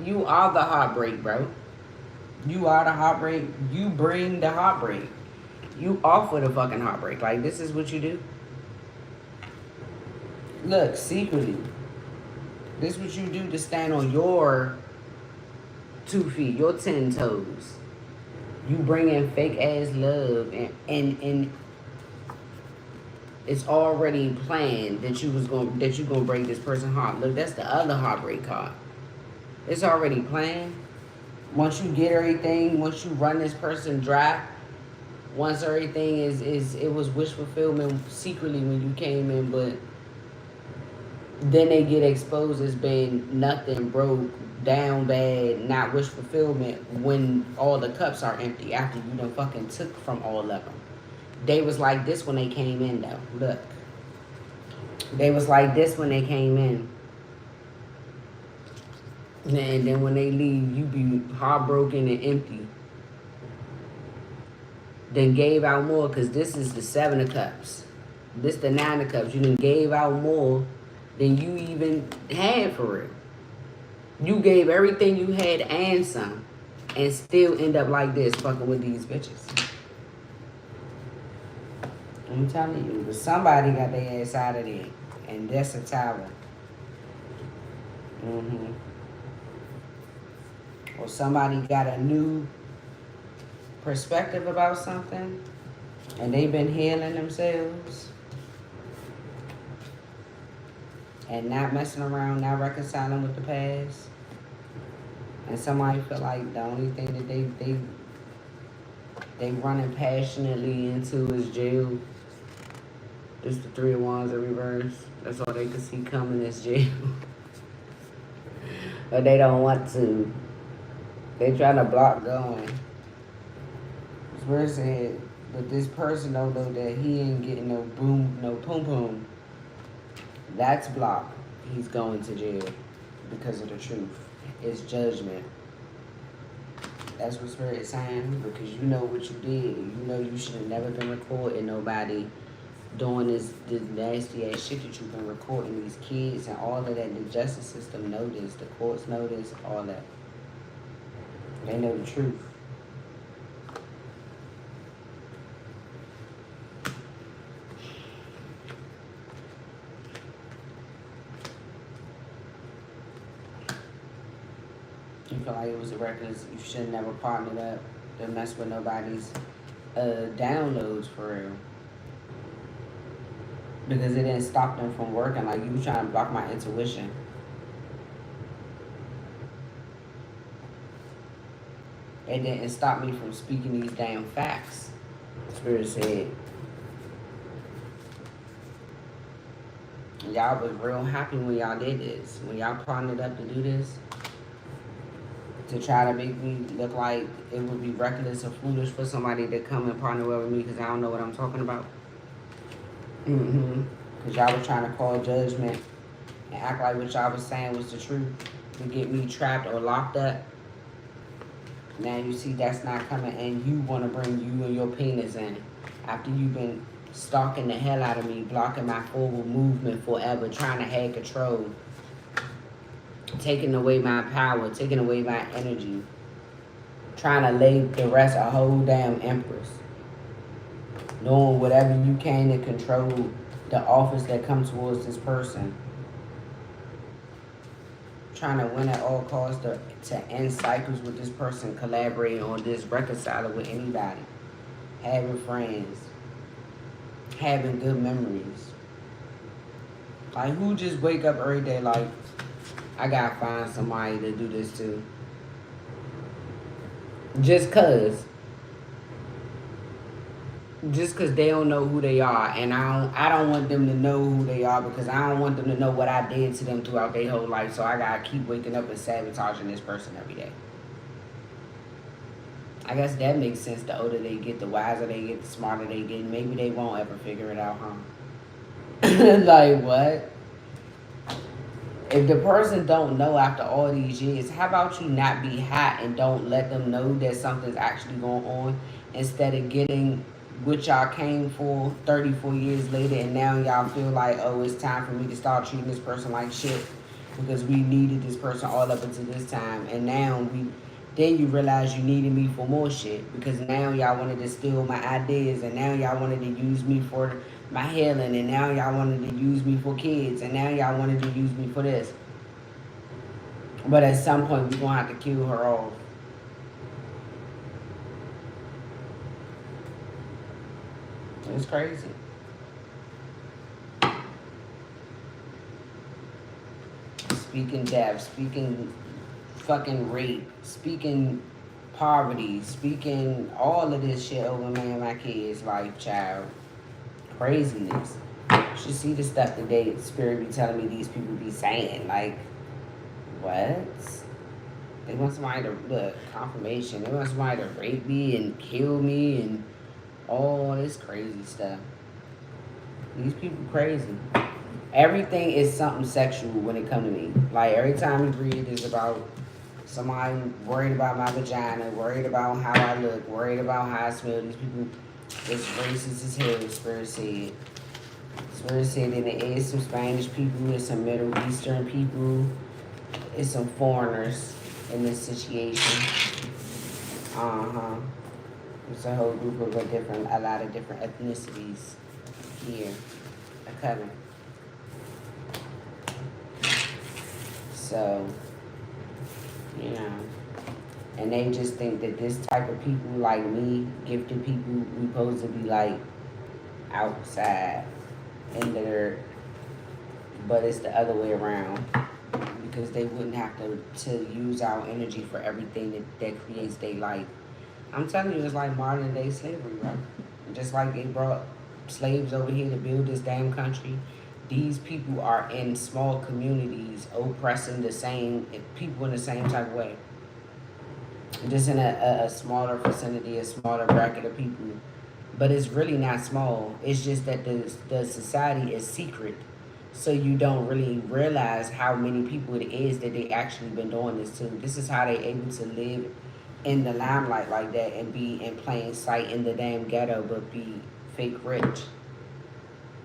you are the heartbreak, bro. You are the heartbreak. You bring the heartbreak. You offer the fucking heartbreak. Like, this is what you do. Look, secretly, this is what you do to stand on your 2 feet, your 10 toes. You bring in fake ass love, and it's already planned that you gonna break this person's heart. Look, that's the other heartbreak card. It's already planned. Once you get everything, once you run this person dry, once everything it was wish fulfillment secretly when you came in, but then they get exposed as being nothing, broke, down bad, not wish fulfillment when all the cups are empty after you done fucking took from all of them. They was like this when they came in, though. Look. They was like this when they came in. And then when they leave, you be heartbroken and empty. Then gave out more, because this is the 7 of Cups. This the 9 of Cups. You done gave out more than you even had for real. You gave everything you had and some. And still end up like this, fucking with these bitches. I'm telling you, but somebody got their ass out of there. And that's a tower. Mm-hmm. Or somebody got a new perspective about something and they've been healing themselves and not messing around, not reconciling with the past. And somebody feel like the only thing that they running passionately into is jail. Just the 3 of Wands in reverse. That's all they can see coming is jail. But they don't want to. They trying to block going. Spirit said, but this person don't know that he ain't getting no boom, no pum pum. That's blocked. He's going to jail because of the truth. It's judgment. That's what Spirit is saying, because you know what you did. You know you should have never been recording nobody doing this nasty ass shit that you've been recording these kids and all of that. The justice system know this, the courts know this, all that. They know the truth. You feel like it was a reckless, you should have never partnered up to mess with nobody's downloads for real. Because it didn't stop them from working. Like, you were trying to block my intuition. It didn't stop me from speaking these damn facts. Spirit said. Y'all was real happy when y'all did this. When y'all partnered up to do this. To try to make me look like it would be reckless or foolish for somebody to come and partner with me because I don't know what I'm talking about. Because y'all were trying to call judgment and act like what y'all was saying was the truth to get me trapped or locked up. Now you see that's not coming, and you want to bring you and your penis in after you've been stalking the hell out of me, blocking my forward movement forever, trying to have control, taking away my power, taking away my energy, trying to lay the rest a whole damn empress, doing whatever you can to control the office that comes towards this person, trying to win at all costs to end cycles with this person, collaborating on this, reconciling with anybody, having friends, having good memories. Like, who just wake up every day like, I gotta find somebody to do this to? Just cause they don't know who they are, and I don't want them to know who they are, because I don't want them to know what I did to them throughout their whole life. So I gotta keep waking up and sabotaging this person every day. I guess that makes sense. The older they get, the wiser they get, the smarter they get. Maybe they won't ever figure it out, huh? Like, what? If the person don't know after all these years, how about you not be hot and don't let them know that something's actually going on, instead of getting what y'all came for 34 years later, and now y'all feel like, oh, it's time for me to start treating this person like shit because we needed this person all up until this time, and now then you realize you needed me for more shit, because now y'all wanted to steal my ideas, and now y'all wanted to use me for my healing, and now y'all wanted to use me for kids, and now y'all wanted to use me for this. But at some point, we're going to have to kill her off. It's crazy. Speaking death, speaking fucking rape, speaking poverty, speaking all of this shit over me and my kids' life, child. Craziness. You should see the stuff today Spirit be telling me these people be saying. Like, what? They want somebody to, look, confirmation. They want somebody to rape me and kill me and all this crazy stuff. These people crazy. Everything is something sexual when it come to me. Like every time you read is about somebody worried about my vagina, worried about how I look, worried about how I smell. These people, it's racist as hell. Spirit said. Spirit said that it is some Spanish people, it's some Middle Eastern people, it's some foreigners in this situation. It's a whole group of a lot of different ethnicities here are coming. So, you know, and they just think that this type of people like me, gifted people, we supposed to be like outside in the dirt, but it's the other way around because they wouldn't have to use our energy for everything that creates their life. I'm telling you, it's like modern day slavery, bro. Just like they brought slaves over here to build this damn country. These people are in small communities oppressing the same people in the same type of way. Just in a smaller vicinity, a smaller bracket of people. But it's really not small. It's just that the society is secret. So you don't really realize how many people it is that they actually been doing this to. This is how they able to live in the limelight like that and be in plain sight in the damn ghetto but be fake rich.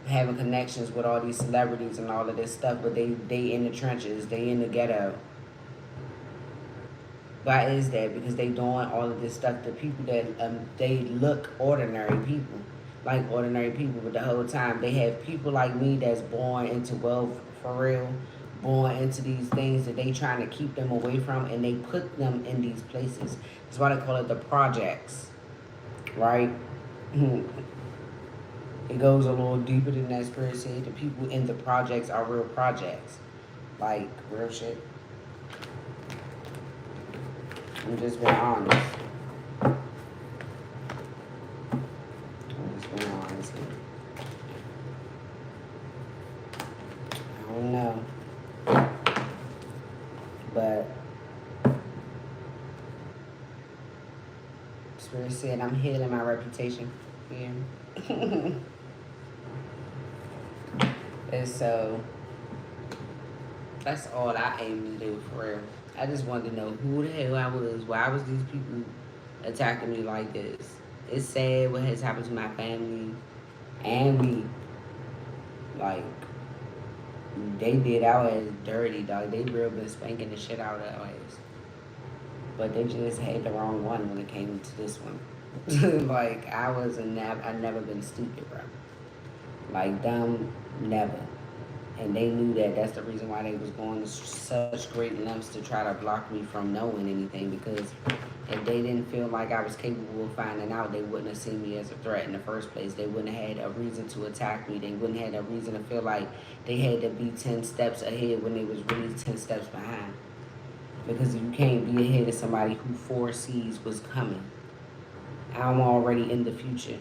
Having connections with all these celebrities and all of this stuff, but they in the trenches, they in the ghetto. Why is that? Because they doing all of this stuff to people that they look ordinary people, like ordinary people, but the whole time they have people like me that's born into wealth for real, born into these things that they trying to keep them away from, and they put them in these places. That's why they call it the projects, right? It goes a little deeper than that. Spirit said the people in the projects are real projects, like real shit. I'm just being honest. I'm just being honest here. I don't know. But Spirit said I'm healing my reputation here. And so that's all I aim to do for real. I just wanted to know who the hell I was. Why was these people attacking me like this? It's sad what has happened to my family and me. Like, they did our ass dirty, dog. They real been spanking the shit out of our ass. But they just had the wrong one when it came to this one. Like, I never been stupid, bro. Like, dumb, never. And they knew that that's the reason why they was going to such great lengths to try to block me from knowing anything, because if they didn't feel like I was capable of finding out, they wouldn't have seen me as a threat in the first place. They wouldn't have had a reason to attack me. They wouldn't have had a reason to feel like they had to be 10 steps ahead when they was really 10 steps behind. Because you can't be ahead of somebody who foresees what's coming. I'm already in the future,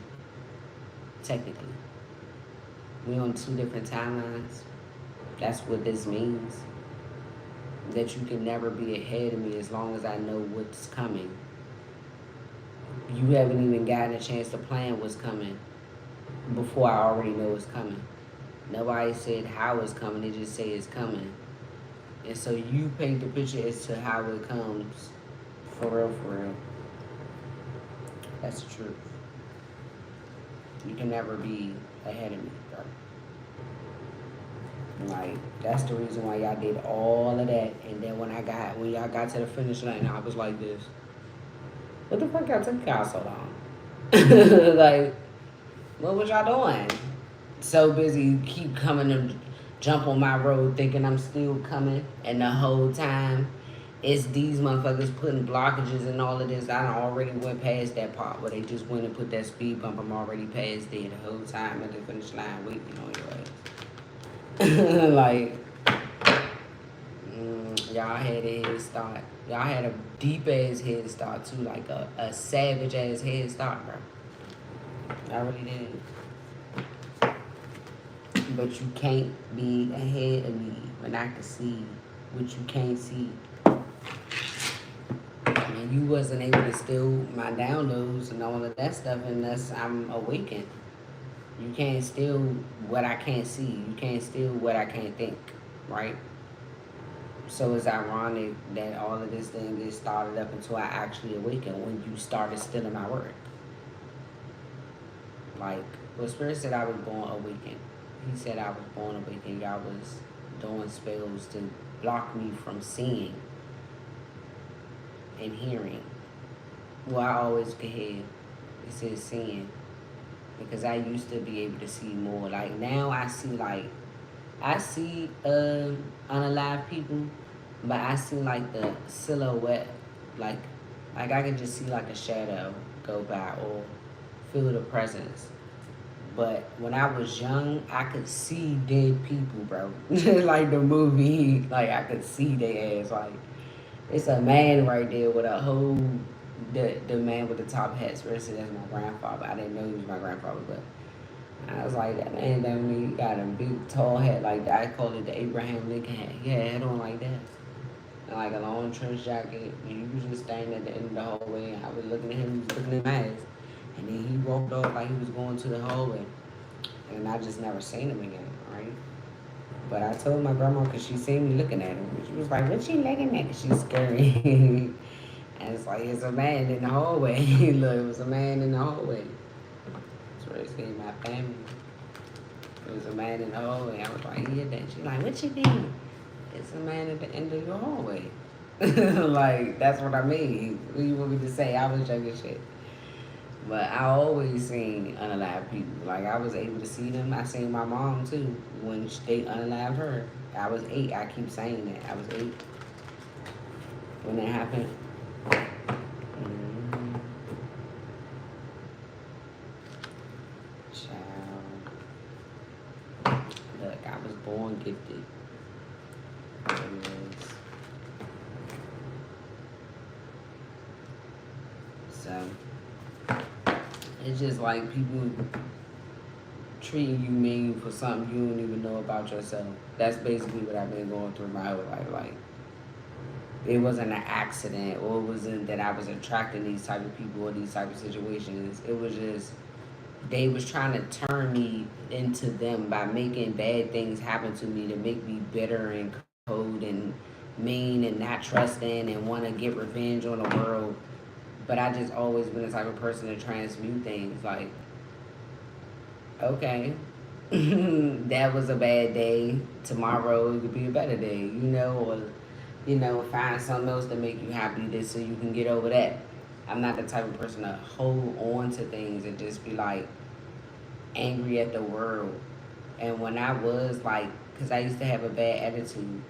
technically. We're on 2 different timelines. That's what this means. That you can never be ahead of me as long as I know what's coming. You haven't even gotten a chance to plan what's coming before I already know what's coming. Nobody said how it's coming, they just say it's coming. And so you paint the picture as to how it comes. For real, for real. That's the truth. You can never be ahead of me, bro. Like, that's the reason why y'all did all of that. And then when y'all got to the finish line, I was like this. What the fuck y'all took y'all so long? Like, what was y'all doing? So busy, keep coming to jump on my road thinking I'm still coming. And the whole time, it's these motherfuckers putting blockages and all of this. I done already went past that part where they just went and put that speed bump. I'm already past there the whole time at the finish line waiting on your ass. Like, y'all had a head start. Y'all had a deep ass head start too, like a savage ass head start, bro. I really did. But you can't be ahead of me when I can see what you can't see. Man, and you wasn't able to steal my downloads and all of that stuff unless I'm awakened. You can't steal what I can't see. You can't steal what I can't think, right? So it's ironic that all of this thing gets started up until I actually awaken when you started stealing my work. Like, well, Spirit said I was born awakened. He said I was born awakened. Y'all was doing spells to block me from seeing and hearing. Well, I always could hear. It says seeing. Because I used to be able to see more. Like, now I see unalive people, but I see like the silhouette, like like I can just see like a shadow go by or feel the presence. But when I was young, I could see dead people, bro. Like the movie, like I could see their ass. Like it's a man right there with a whole the man with the top hat. Especially that's my grandfather. I didn't know he was my grandfather, but I was like, that man definitely got a big tall hat like that. I call it the Abraham Lincoln hat. He had a hat on like that. And like a long trench jacket. And he was just standing at the end of the hallway. And I was looking at him, he was looking at my ass. And then he walked off like he was going to the hallway. And I just never seen him again, right? But I told my grandma because she seen me looking at him. She was like, what you looking at? She's scary. And it's like, it's a man in the hallway. Look, it was a man in the hallway. That's where it's getting my family. It was a man in the hallway. I was like, yeah, that. She's like, what you mean? It's a man at the end of your hallway. Like, that's what I mean. What do you want me to say? I was young as shit. But I always seen unalive people. Like, I was able to see them. I seen my mom, too, when they unalived her. I was 8. I keep saying that. I was 8 when that happened. Mm-hmm. Child. Look, I was born gifted. So, it's just like people treating you mean for something you don't even know about yourself. That's basically what I've been going through my whole life. Like, it wasn't an accident, or it wasn't that I was attracting these type of people or these type of situations. It was just they was trying to turn me into them by making bad things happen to me to make me bitter and cold and mean and not trusting and want to get revenge on the world. But I just always been the type of person to transmute things. Like, okay, that was a bad day. Tomorrow it could be a better day, or find something else to make you happy just so you can get over that. I'm not the type of person to hold on to things and just be like angry at the world. And when I was like, because I used to have a bad attitude,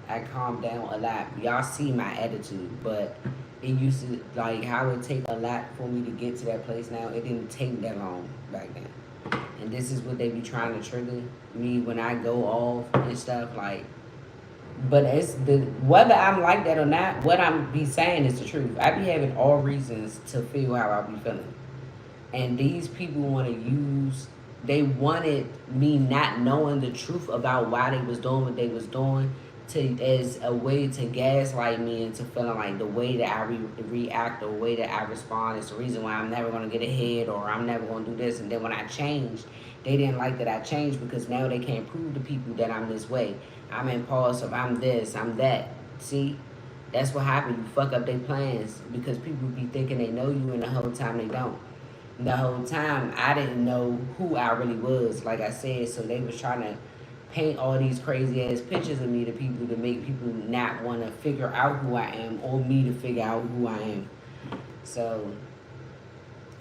I calmed down a lot. Y'all see my attitude, but it used to, like, how it take a lot for me to get to that place now. It didn't take that long back then. And this is what they be trying to trigger me when I go off and stuff, like, but it's whether I'm like that or not, what I'm be saying is the truth. I be having all reasons to feel how I be feeling. And these people want to they wanted me not knowing the truth about why they was doing what they was doing as a way to gaslight me into feeling like the way that I react or the way that I respond is the reason why I'm never going to get ahead or I'm never going to do this. And then when I changed, they didn't like that I changed because now they can't prove to people that I'm this way. I'm impulsive, I'm this, I'm that. See? That's what happened. You fuck up their plans because people be thinking they know you and the whole time they don't. The whole time I didn't know who I really was, like I said, so they was trying to paint all these crazy ass pictures of me to people to make people not want to figure out who I am or me to figure out who I am. So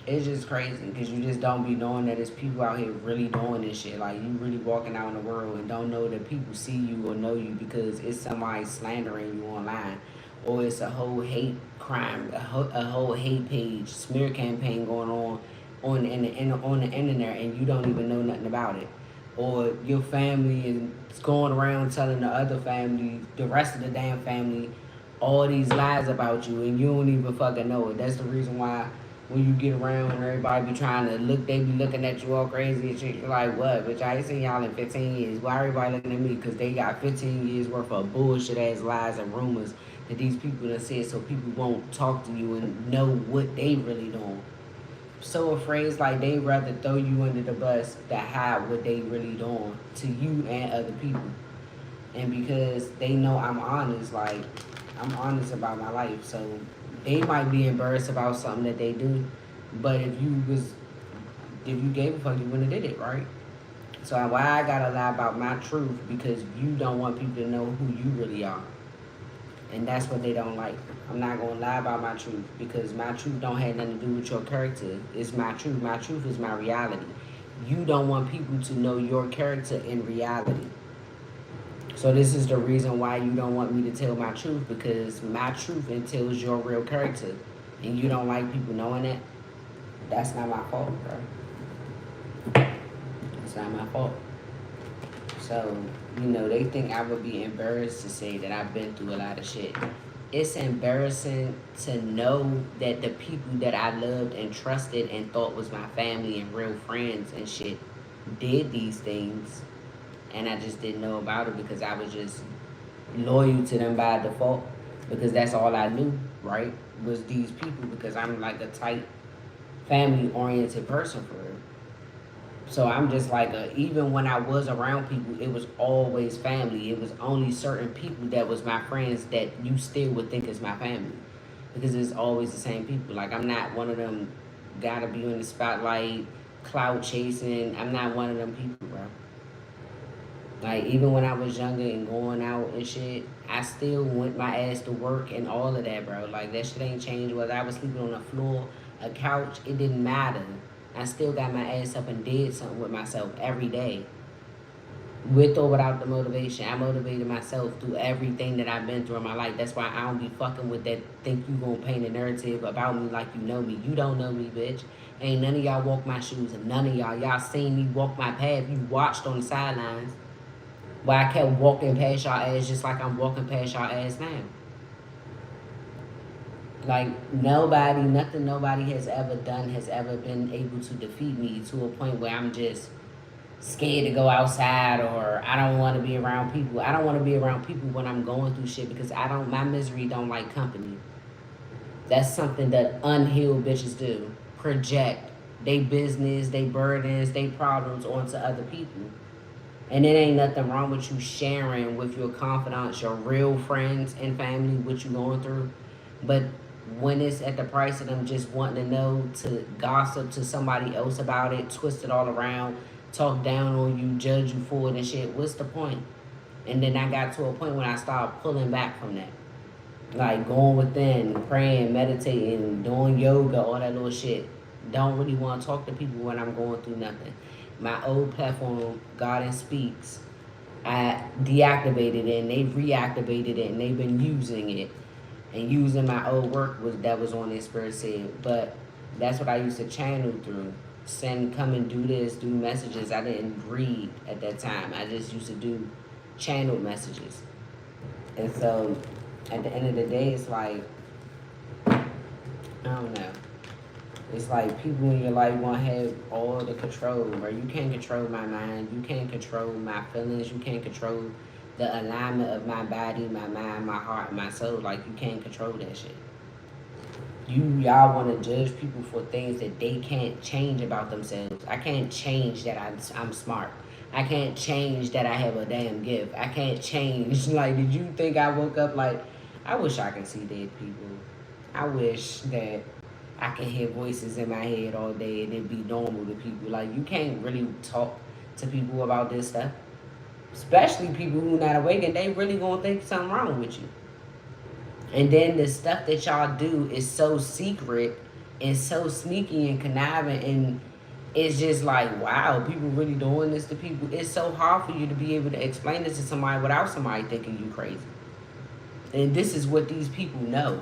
it's just crazy because you just don't be knowing that there's people out here really doing this shit. Like, you really walking out in the world and don't know that people see you or know you because it's somebody slandering you online, or it's a whole hate crime, a whole hate page, smear campaign going on the internet, and you don't even know nothing about it. Or your family is going around telling the other family, the rest of the damn family, all these lies about you, and you don't even fucking know it. That's the reason why when you get around and everybody be trying to look, they be looking at you all crazy and shit. You're like, what? Bitch, I ain't seen y'all in 15 years. Why everybody looking at me? Because they got 15 years worth of bullshit ass lies and rumors that these people done said so people won't talk to you and know what they really doing. So afraid, it's like they rather throw you under the bus than hide what they really doing to you and other people. And because they know I'm honest, like I'm honest about my life, so they might be embarrassed about something that they do, but if you gave a fuck, you wouldn't have did it, right? So why I gotta lie about my truth? Because you don't want people to know who you really are, and that's what they don't like. I'm not gonna lie about my truth because my truth don't have nothing to do with your character. It's my truth. My truth is my reality. You don't want people to know your character in reality. So this is the reason why you don't want me to tell my truth, because my truth entails your real character, and you don't like people knowing that. That's not my fault, bro. It's not my fault. So, they think I would be embarrassed to say that I've been through a lot of shit. It's embarrassing to know that the people that I loved and trusted and thought was my family and real friends and shit did these things, and I just didn't know about it because I was just loyal to them by default, because that's all I knew, right? Was these people, because I'm like a tight family oriented person for real. So I'm just like, even when I was around people, it was always family. It was only certain people that was my friends that you still would think is my family, because it's always the same people. Like, I'm not one of them gotta be in the spotlight, clout chasing. I'm not one of them people, bro. Like, even when I was younger and going out and shit, I still went my ass to work and all of that, bro. Like, that shit ain't changed. Whether I was sleeping on the floor, a couch, it didn't matter. I still got my ass up and did something with myself every day. With or without the motivation, I motivated myself through everything that I've been through in my life. That's why I don't be fucking with that think you gonna paint a narrative about me like you know me. You don't know me, bitch. Ain't none of y'all walk my shoes, and none of y'all seen me walk my path. You watched on the sidelines while I kept walking past y'all ass just like I'm walking past y'all ass now. Like, nobody, nothing nobody has ever done has ever been able to defeat me to a point where I'm just scared to go outside, or I don't want to be around people. I don't want to be around people when I'm going through shit, because my misery don't like company. That's something that unhealed bitches do. Project they business, they burdens, they problems onto other people. And it ain't nothing wrong with you sharing with your confidants, your real friends and family, what you going through. But when it's at the price of them just wanting to know, to gossip to somebody else about it, twist it all around, talk down on you, judge you for it and shit, what's the point? And then I got to a point when I started pulling back from that. Like, going within, praying, meditating, doing yoga, all that little shit. Don't really want to talk to people when I'm going through nothing. My old platform, God and Speaks, I deactivated it and they reactivated it, and they've been using it. And using my old work that was on their spirit said. But that's what I used to channel through. Send, come and do this, do messages. I didn't read at that time. I just used to do channeled messages. And so at the end of the day, it's like, I don't know. It's like people in your life want to have all the control, or you can't control my mind, you can't control my feelings, you can't control the alignment of my body, my mind, my heart, my soul. Like, you can't control that shit. Y'all want to judge people for things that they can't change about themselves. I can't change that I'm smart. I can't change that I have a damn gift. I can't change. Like, did you think I woke up like, I wish I could see dead people. I wish that I can hear voices in my head all day and it be normal to people. Like, you can't really talk to people about this stuff. Especially people who not awakened, they really gonna think something wrong with you. And then the stuff that y'all do is so secret and so sneaky and conniving, and it's just like, wow, people really doing this to people. It's so hard for you to be able to explain this to somebody without somebody thinking you crazy. And this is what these people know.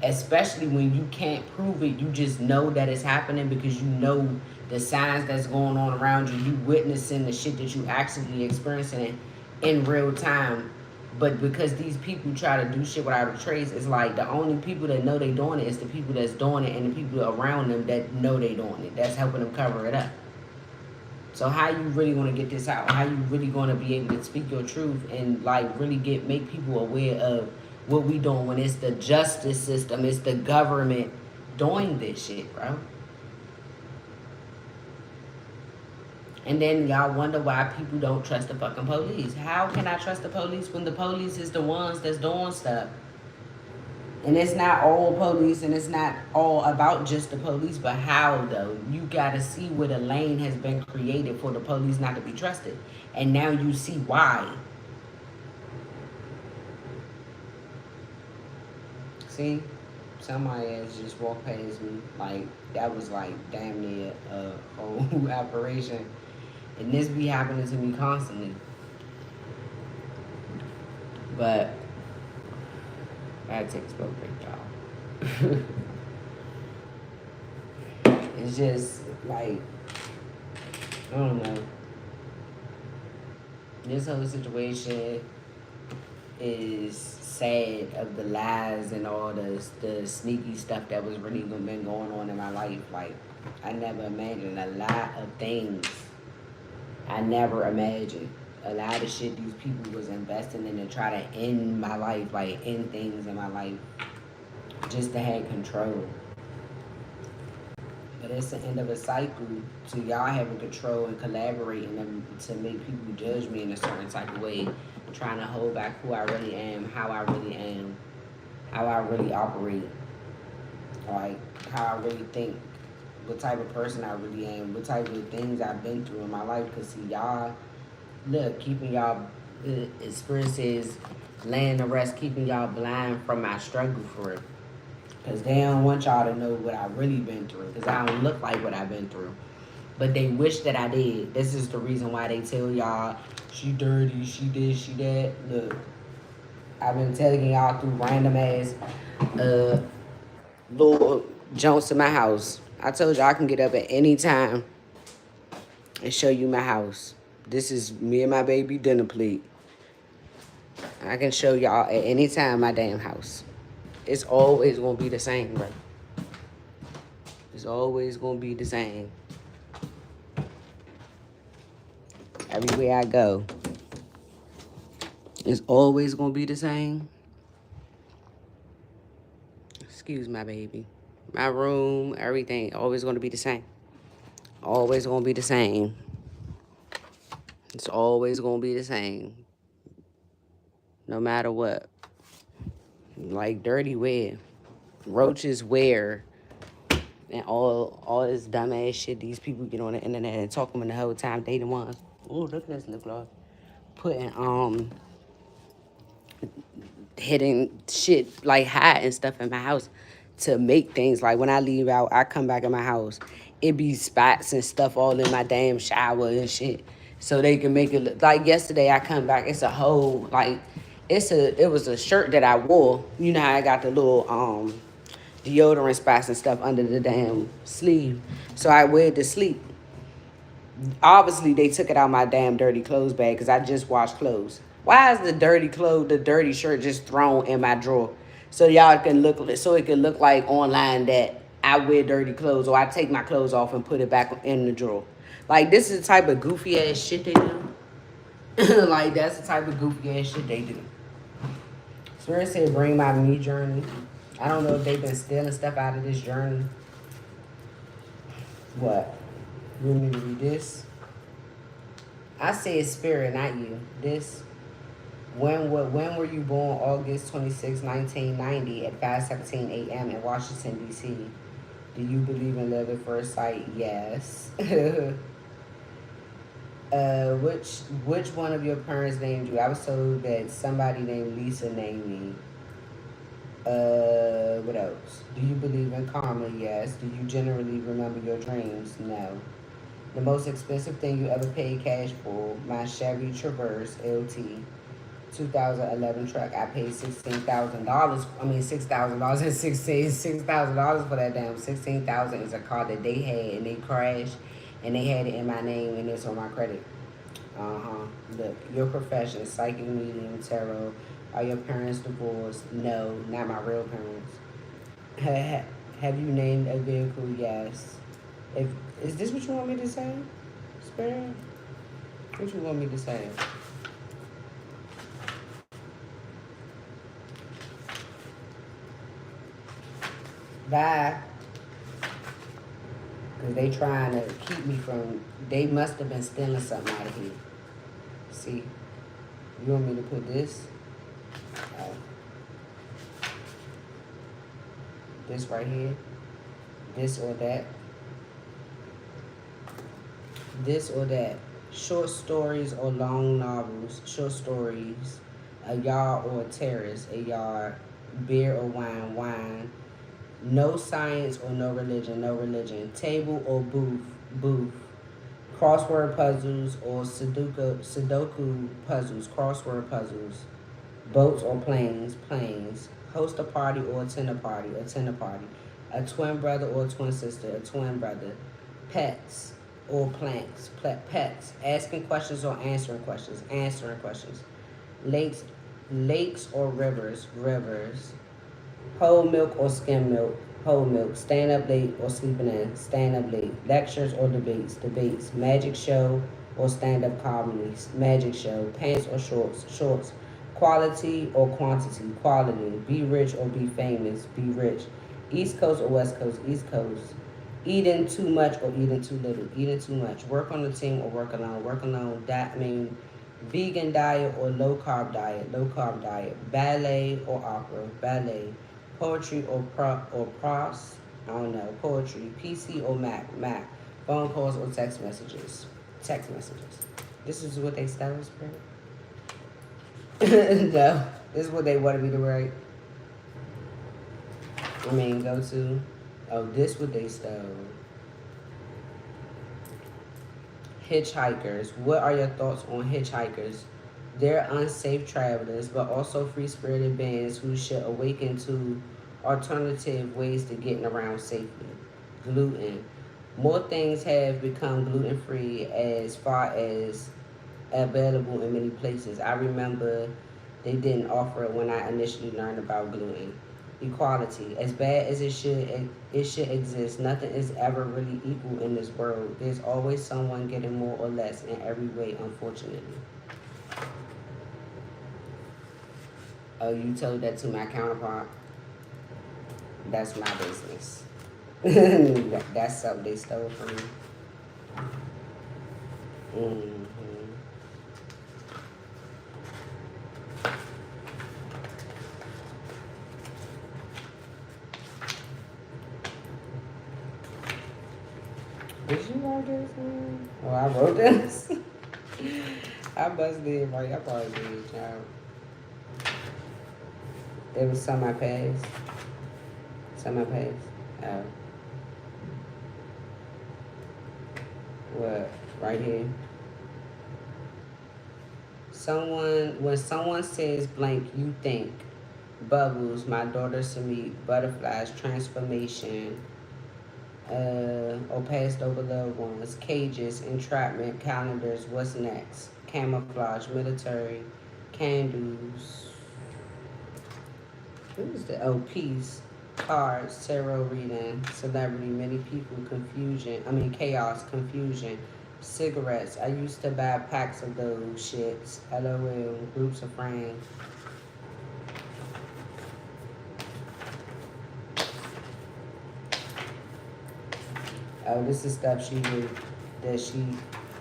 Especially when you can't prove it, you just know that it's happening because you know the signs that's going on around you. You witnessing the shit that you actually experiencing in real time. But because these people try to do shit without a trace, it's like the only people that know they doing it is the people that's doing it, and the people around them that know they doing it. That's helping them cover it up. So how you really going to get this out? How you really going to be able to speak your truth and like really make people aware of what we doing when it's the justice system, it's the government doing this shit, bro. And then y'all wonder why people don't trust the fucking police. How can I trust the police when the police is the ones that's doing stuff? And it's not all police and it's not all about just the police, but how though? You gotta see where the lane has been created for the police not to be trusted. And now you see why. See? Somebody else just walked past me. Like, that was like damn near a whole operation. And this be happening to me constantly. But I had to take a smoke break, y'all. It's just like, I don't know. This whole situation is sad of the lies and all the sneaky stuff that was really been going on in my life. Like, I never imagined a lot of things. I never imagined a lot of shit these people was investing in to try to end my life, like end things in my life, just to have control. But it's the end of a cycle to y'all having control and collaborating to make people judge me in a certain type of way, trying to hold back who I really am, how I really am, how I really operate, like how I really think, what type of person I really am, what type of things I've been through in my life. Because see, y'all, look, keeping y'all experiences laying to rest, keeping y'all blind from my struggle for it. Because they don't want y'all to know what I've really been through. Because I don't look like what I've been through. But they wish that I did. This is the reason why they tell y'all, she dirty, she this, she that. Look, I've been telling y'all through random ass little jumps in my house. I told y'all I can get up at any time and show you my house. This is me and my baby dinner plate. I can show y'all at any time my damn house. It's always gonna be the same, bro. It's always gonna be the same. Everywhere I go, it's always gonna be the same. Excuse my baby. My room, everything, always gonna be the same. Always gonna be the same. It's always gonna be the same. No matter what. Like dirty wear. Roaches wear. And all this dumbass shit these people get on the internet and talking the whole time they the ones. Oh, look at this lip gloss. Putting hidden shit like hiding stuff in my house to make things like when I leave out, I come back in my house, it be spots and stuff all in my damn shower and shit. So they can make it look like yesterday I come back, it's a whole like it was a shirt that I wore. You know how I got the little deodorant spots and stuff under the damn sleeve. So I wear it to sleep. Obviously, they took it out my damn dirty clothes bag because I just washed clothes. Why is the dirty shirt just thrown in my drawer? So y'all can look, so it can look like online that I wear dirty clothes or I take my clothes off and put it back in the drawer. Like, this is the type of goofy ass shit they do. Like, that's the type of goofy ass shit they do. Spirit said, bring my me journey. I don't know if they've been stealing stuff out of this journey. What? You want me to read this? I said spirit, not you. This. When were you born? August 26, 1990 at 5:17 a.m. in Washington, D.C. Do you believe in love at first sight? Yes. Which one of your parents named you? I was told that somebody named Lisa named me. What else? Do you believe in karma? Yes. Do you generally remember your dreams? No. The most expensive thing you ever paid cash for? My Chevy Traverse LT 2011 truck. I paid $16,000. I mean $6,000 and $6,000 for that damn. $16,000 is a car that they had and they crashed and they had it in my name and it's on my credit. Look, your profession, psychic medium, tarot. Are your parents divorced? No, not my real parents. Have you named a vehicle? Yes. Is this what you want me to say, Spirit? What you want me to say? Bye. Because they trying to keep me from, they must have been stealing something out of here. See, you want me to put this? Uh, this right here? This or that? This or that? Short stories or long novels? Short stories. A yard or a terrace? A yard. Beer or wine? Wine. No science or no religion? No religion. Table or booth? Booth. Crossword puzzles or Sudoku puzzles? Crossword puzzles. Boats or planes? Planes. Host a party or attend a party? Attend a party. A twin brother or a twin sister? A twin brother. Pets or plants? Pets. Asking questions or answering questions? Answering questions. Lakes, lakes or rivers? Rivers. Whole milk or skim milk? Whole milk. Stand up late or sleeping in? Stand up late. Lectures or debates? Debates. Magic show or stand up comedies? Magic show. Pants or shorts? Shorts. Quality or quantity? Quality. Be rich or be famous? Be rich. East Coast or West Coast? East Coast. Eating too much or eating too little? Eating too much. Work on the team or work alone? Work alone. Vegan diet or low carb diet? Low carb diet. Ballet or opera? Ballet. Poetry or prose? I don't know. Poetry. PC or Mac? Mac. Phone calls or text messages? Text messages. This is what they style, Spirit? No. This is what they wanted me to write. Go to. Oh, this what they stole. Hitchhikers. What are your thoughts on hitchhikers? They're unsafe travelers, but also free-spirited beings who should awaken to alternative ways to getting around safely. Gluten. More things have become gluten-free as far as available in many places. I remember they didn't offer it when I initially learned about gluten. Equality. As bad as it should exist, nothing is ever really equal in this world. There's always someone getting more or less in every way, unfortunately. Oh, you told that to my counterpart? That's my business. That's something they stole from me. Mm-hmm. Did you write this? Oh, I wrote this. I must did, right? I probably did, child. There was some I passed. Some I passed. Oh. What? Right here. When someone says blank, you think. Bubbles, my daughters to meet, butterflies, transformation, or passed over loved ones, cages, entrapment, calendars, what's next? Camouflage, military, candles. What is that? Oh, peace, cards, tarot reading, celebrity, many people, chaos, confusion, cigarettes. I used to buy packs of those shits. LOL, groups of friends. Oh, this is stuff she did, that she,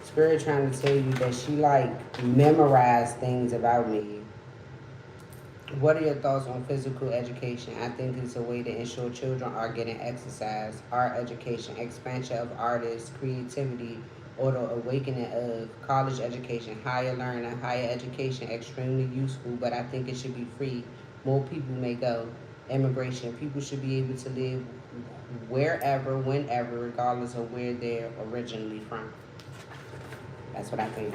Spirit trying to tell you that she like memorized things about me. What are your thoughts on physical education? I think it's a way to ensure children are getting exercise, art education, expansion of artists, creativity, or the awakening of college education, higher learning, higher education, extremely useful, but I think it should be free. More people may go. Immigration, people should be able to live wherever, whenever, regardless of where they're originally from. That's what I think.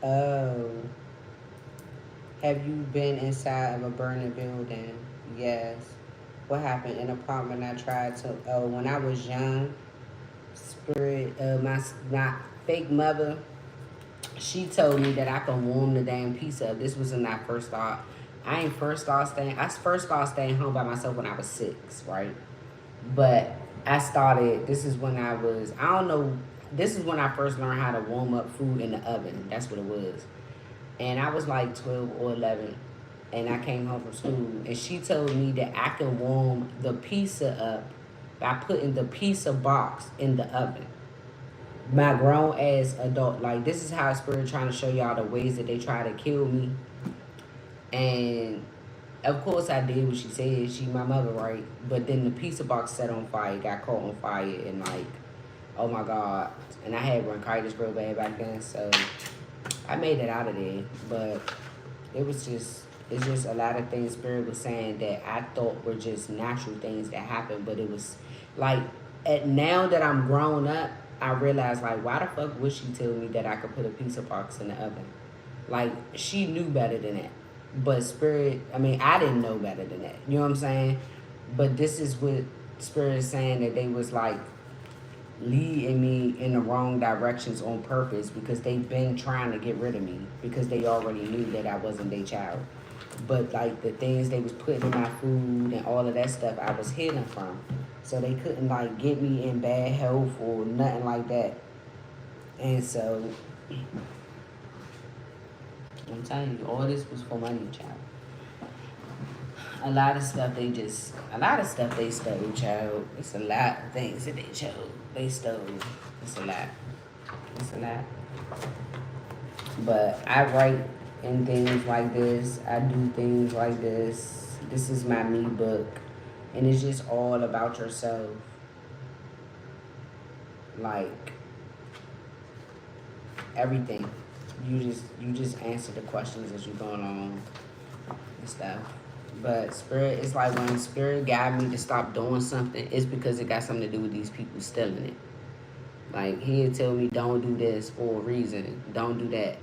Oh. Have you been inside of a burning building? Yes. What happened? In an apartment I tried to, when I was young, Spirit, my fake mother, she told me that I could warm the damn piece up. This was when I first started. I first started staying home by myself when I was 6, right? But this is when I don't know, this is when I first learned how to warm up food in the oven. That's what it was. And I was like 12 or 11. And I came home from school. And she told me that I can warm the pizza up by putting the pizza box in the oven. My grown ass adult, like, this is how Spirit trying to show y'all the ways that they try to kill me. And of course I did what she said. She my mother, right? But then the pizza box set on fire, got caught on fire, and like, oh my god. And I had bronchitis real bad back then, so I made it out of there. But it's just a lot of things Spirit was saying that I thought were just natural things that happened, but it was like, now that I'm grown up, I realize, like, why the fuck would she tell me that I could put a pizza box in the oven? Like, she knew better than that. But Spirit, I mean, I didn't know better than that. You know what I'm saying? But this is what Spirit is saying, that they was like leading me in the wrong directions on purpose, because they've been trying to get rid of me because they already knew that I wasn't their child. But like the things they was putting in my food and all of that stuff, I was hidden from. So they couldn't like get me in bad health or nothing like that. And so I'm telling you, all this was for money, child. A lot of stuff they stole, child. It's a lot of things that they stole. It's a lot. It's a lot. But I write in things like this. I do things like this. This is my me book. And it's just all about yourself. Like, everything. You just answer the questions as you're going along and stuff. But Spirit, it's like when Spirit guide me to stop doing something, it's because it got something to do with these people stealing it. Like, he'll tell me, don't do this for a reason. Don't do that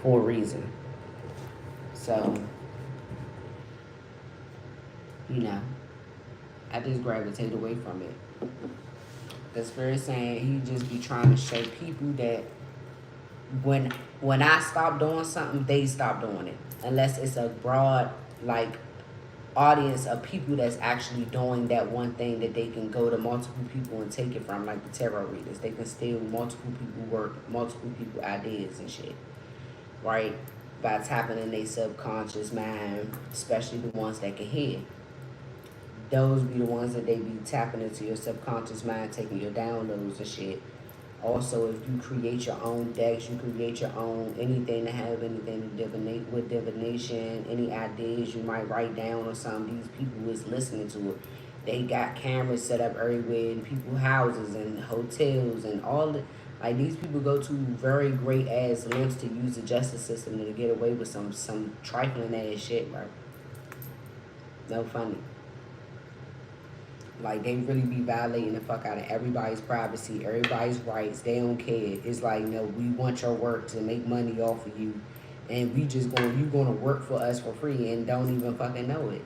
for a reason. So, you know, I just gravitate away from it. The Spirit saying he just be trying to show people that when I stop doing something, they stop doing it. Unless it's a broad, like, audience of people that's actually doing that one thing that they can go to multiple people and take it from, like the tarot readers. They can steal multiple people work, multiple people ideas and shit, right? By tapping in their subconscious mind, especially the ones that can hear. Those be the ones that they be tapping into your subconscious mind, taking your downloads and shit. Also, if you create your own decks, you create your own anything to have anything to divinate with divination, any ideas you might write down or something, these people is listening to it. They got cameras set up everywhere in people's houses and hotels and all the, like, these people go to very great ass lengths to use the justice system to get away with some trifling ass shit, bro. No funny. Like, they really be violating the fuck out of everybody's privacy, everybody's rights. They don't care. It's like, no, we want your work to make money off of you. And you gonna work for us for free and don't even fucking know it.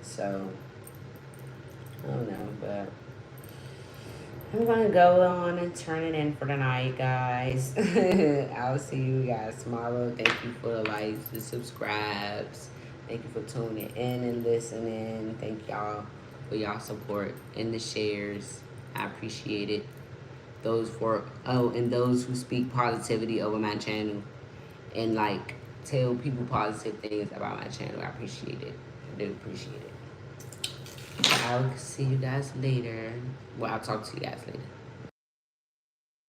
So, I don't know, but I'm gonna go on and turn it in for the night, guys. I'll see you guys tomorrow. Thank you for the likes, the subscribes. Thank you for tuning in and listening. Thank y'all for y'all support and the shares. I appreciate it. And those who speak positivity over my channel and like tell people positive things about my channel. I appreciate it. I do appreciate it. I'll see you guys later. Well, I'll talk to you guys later.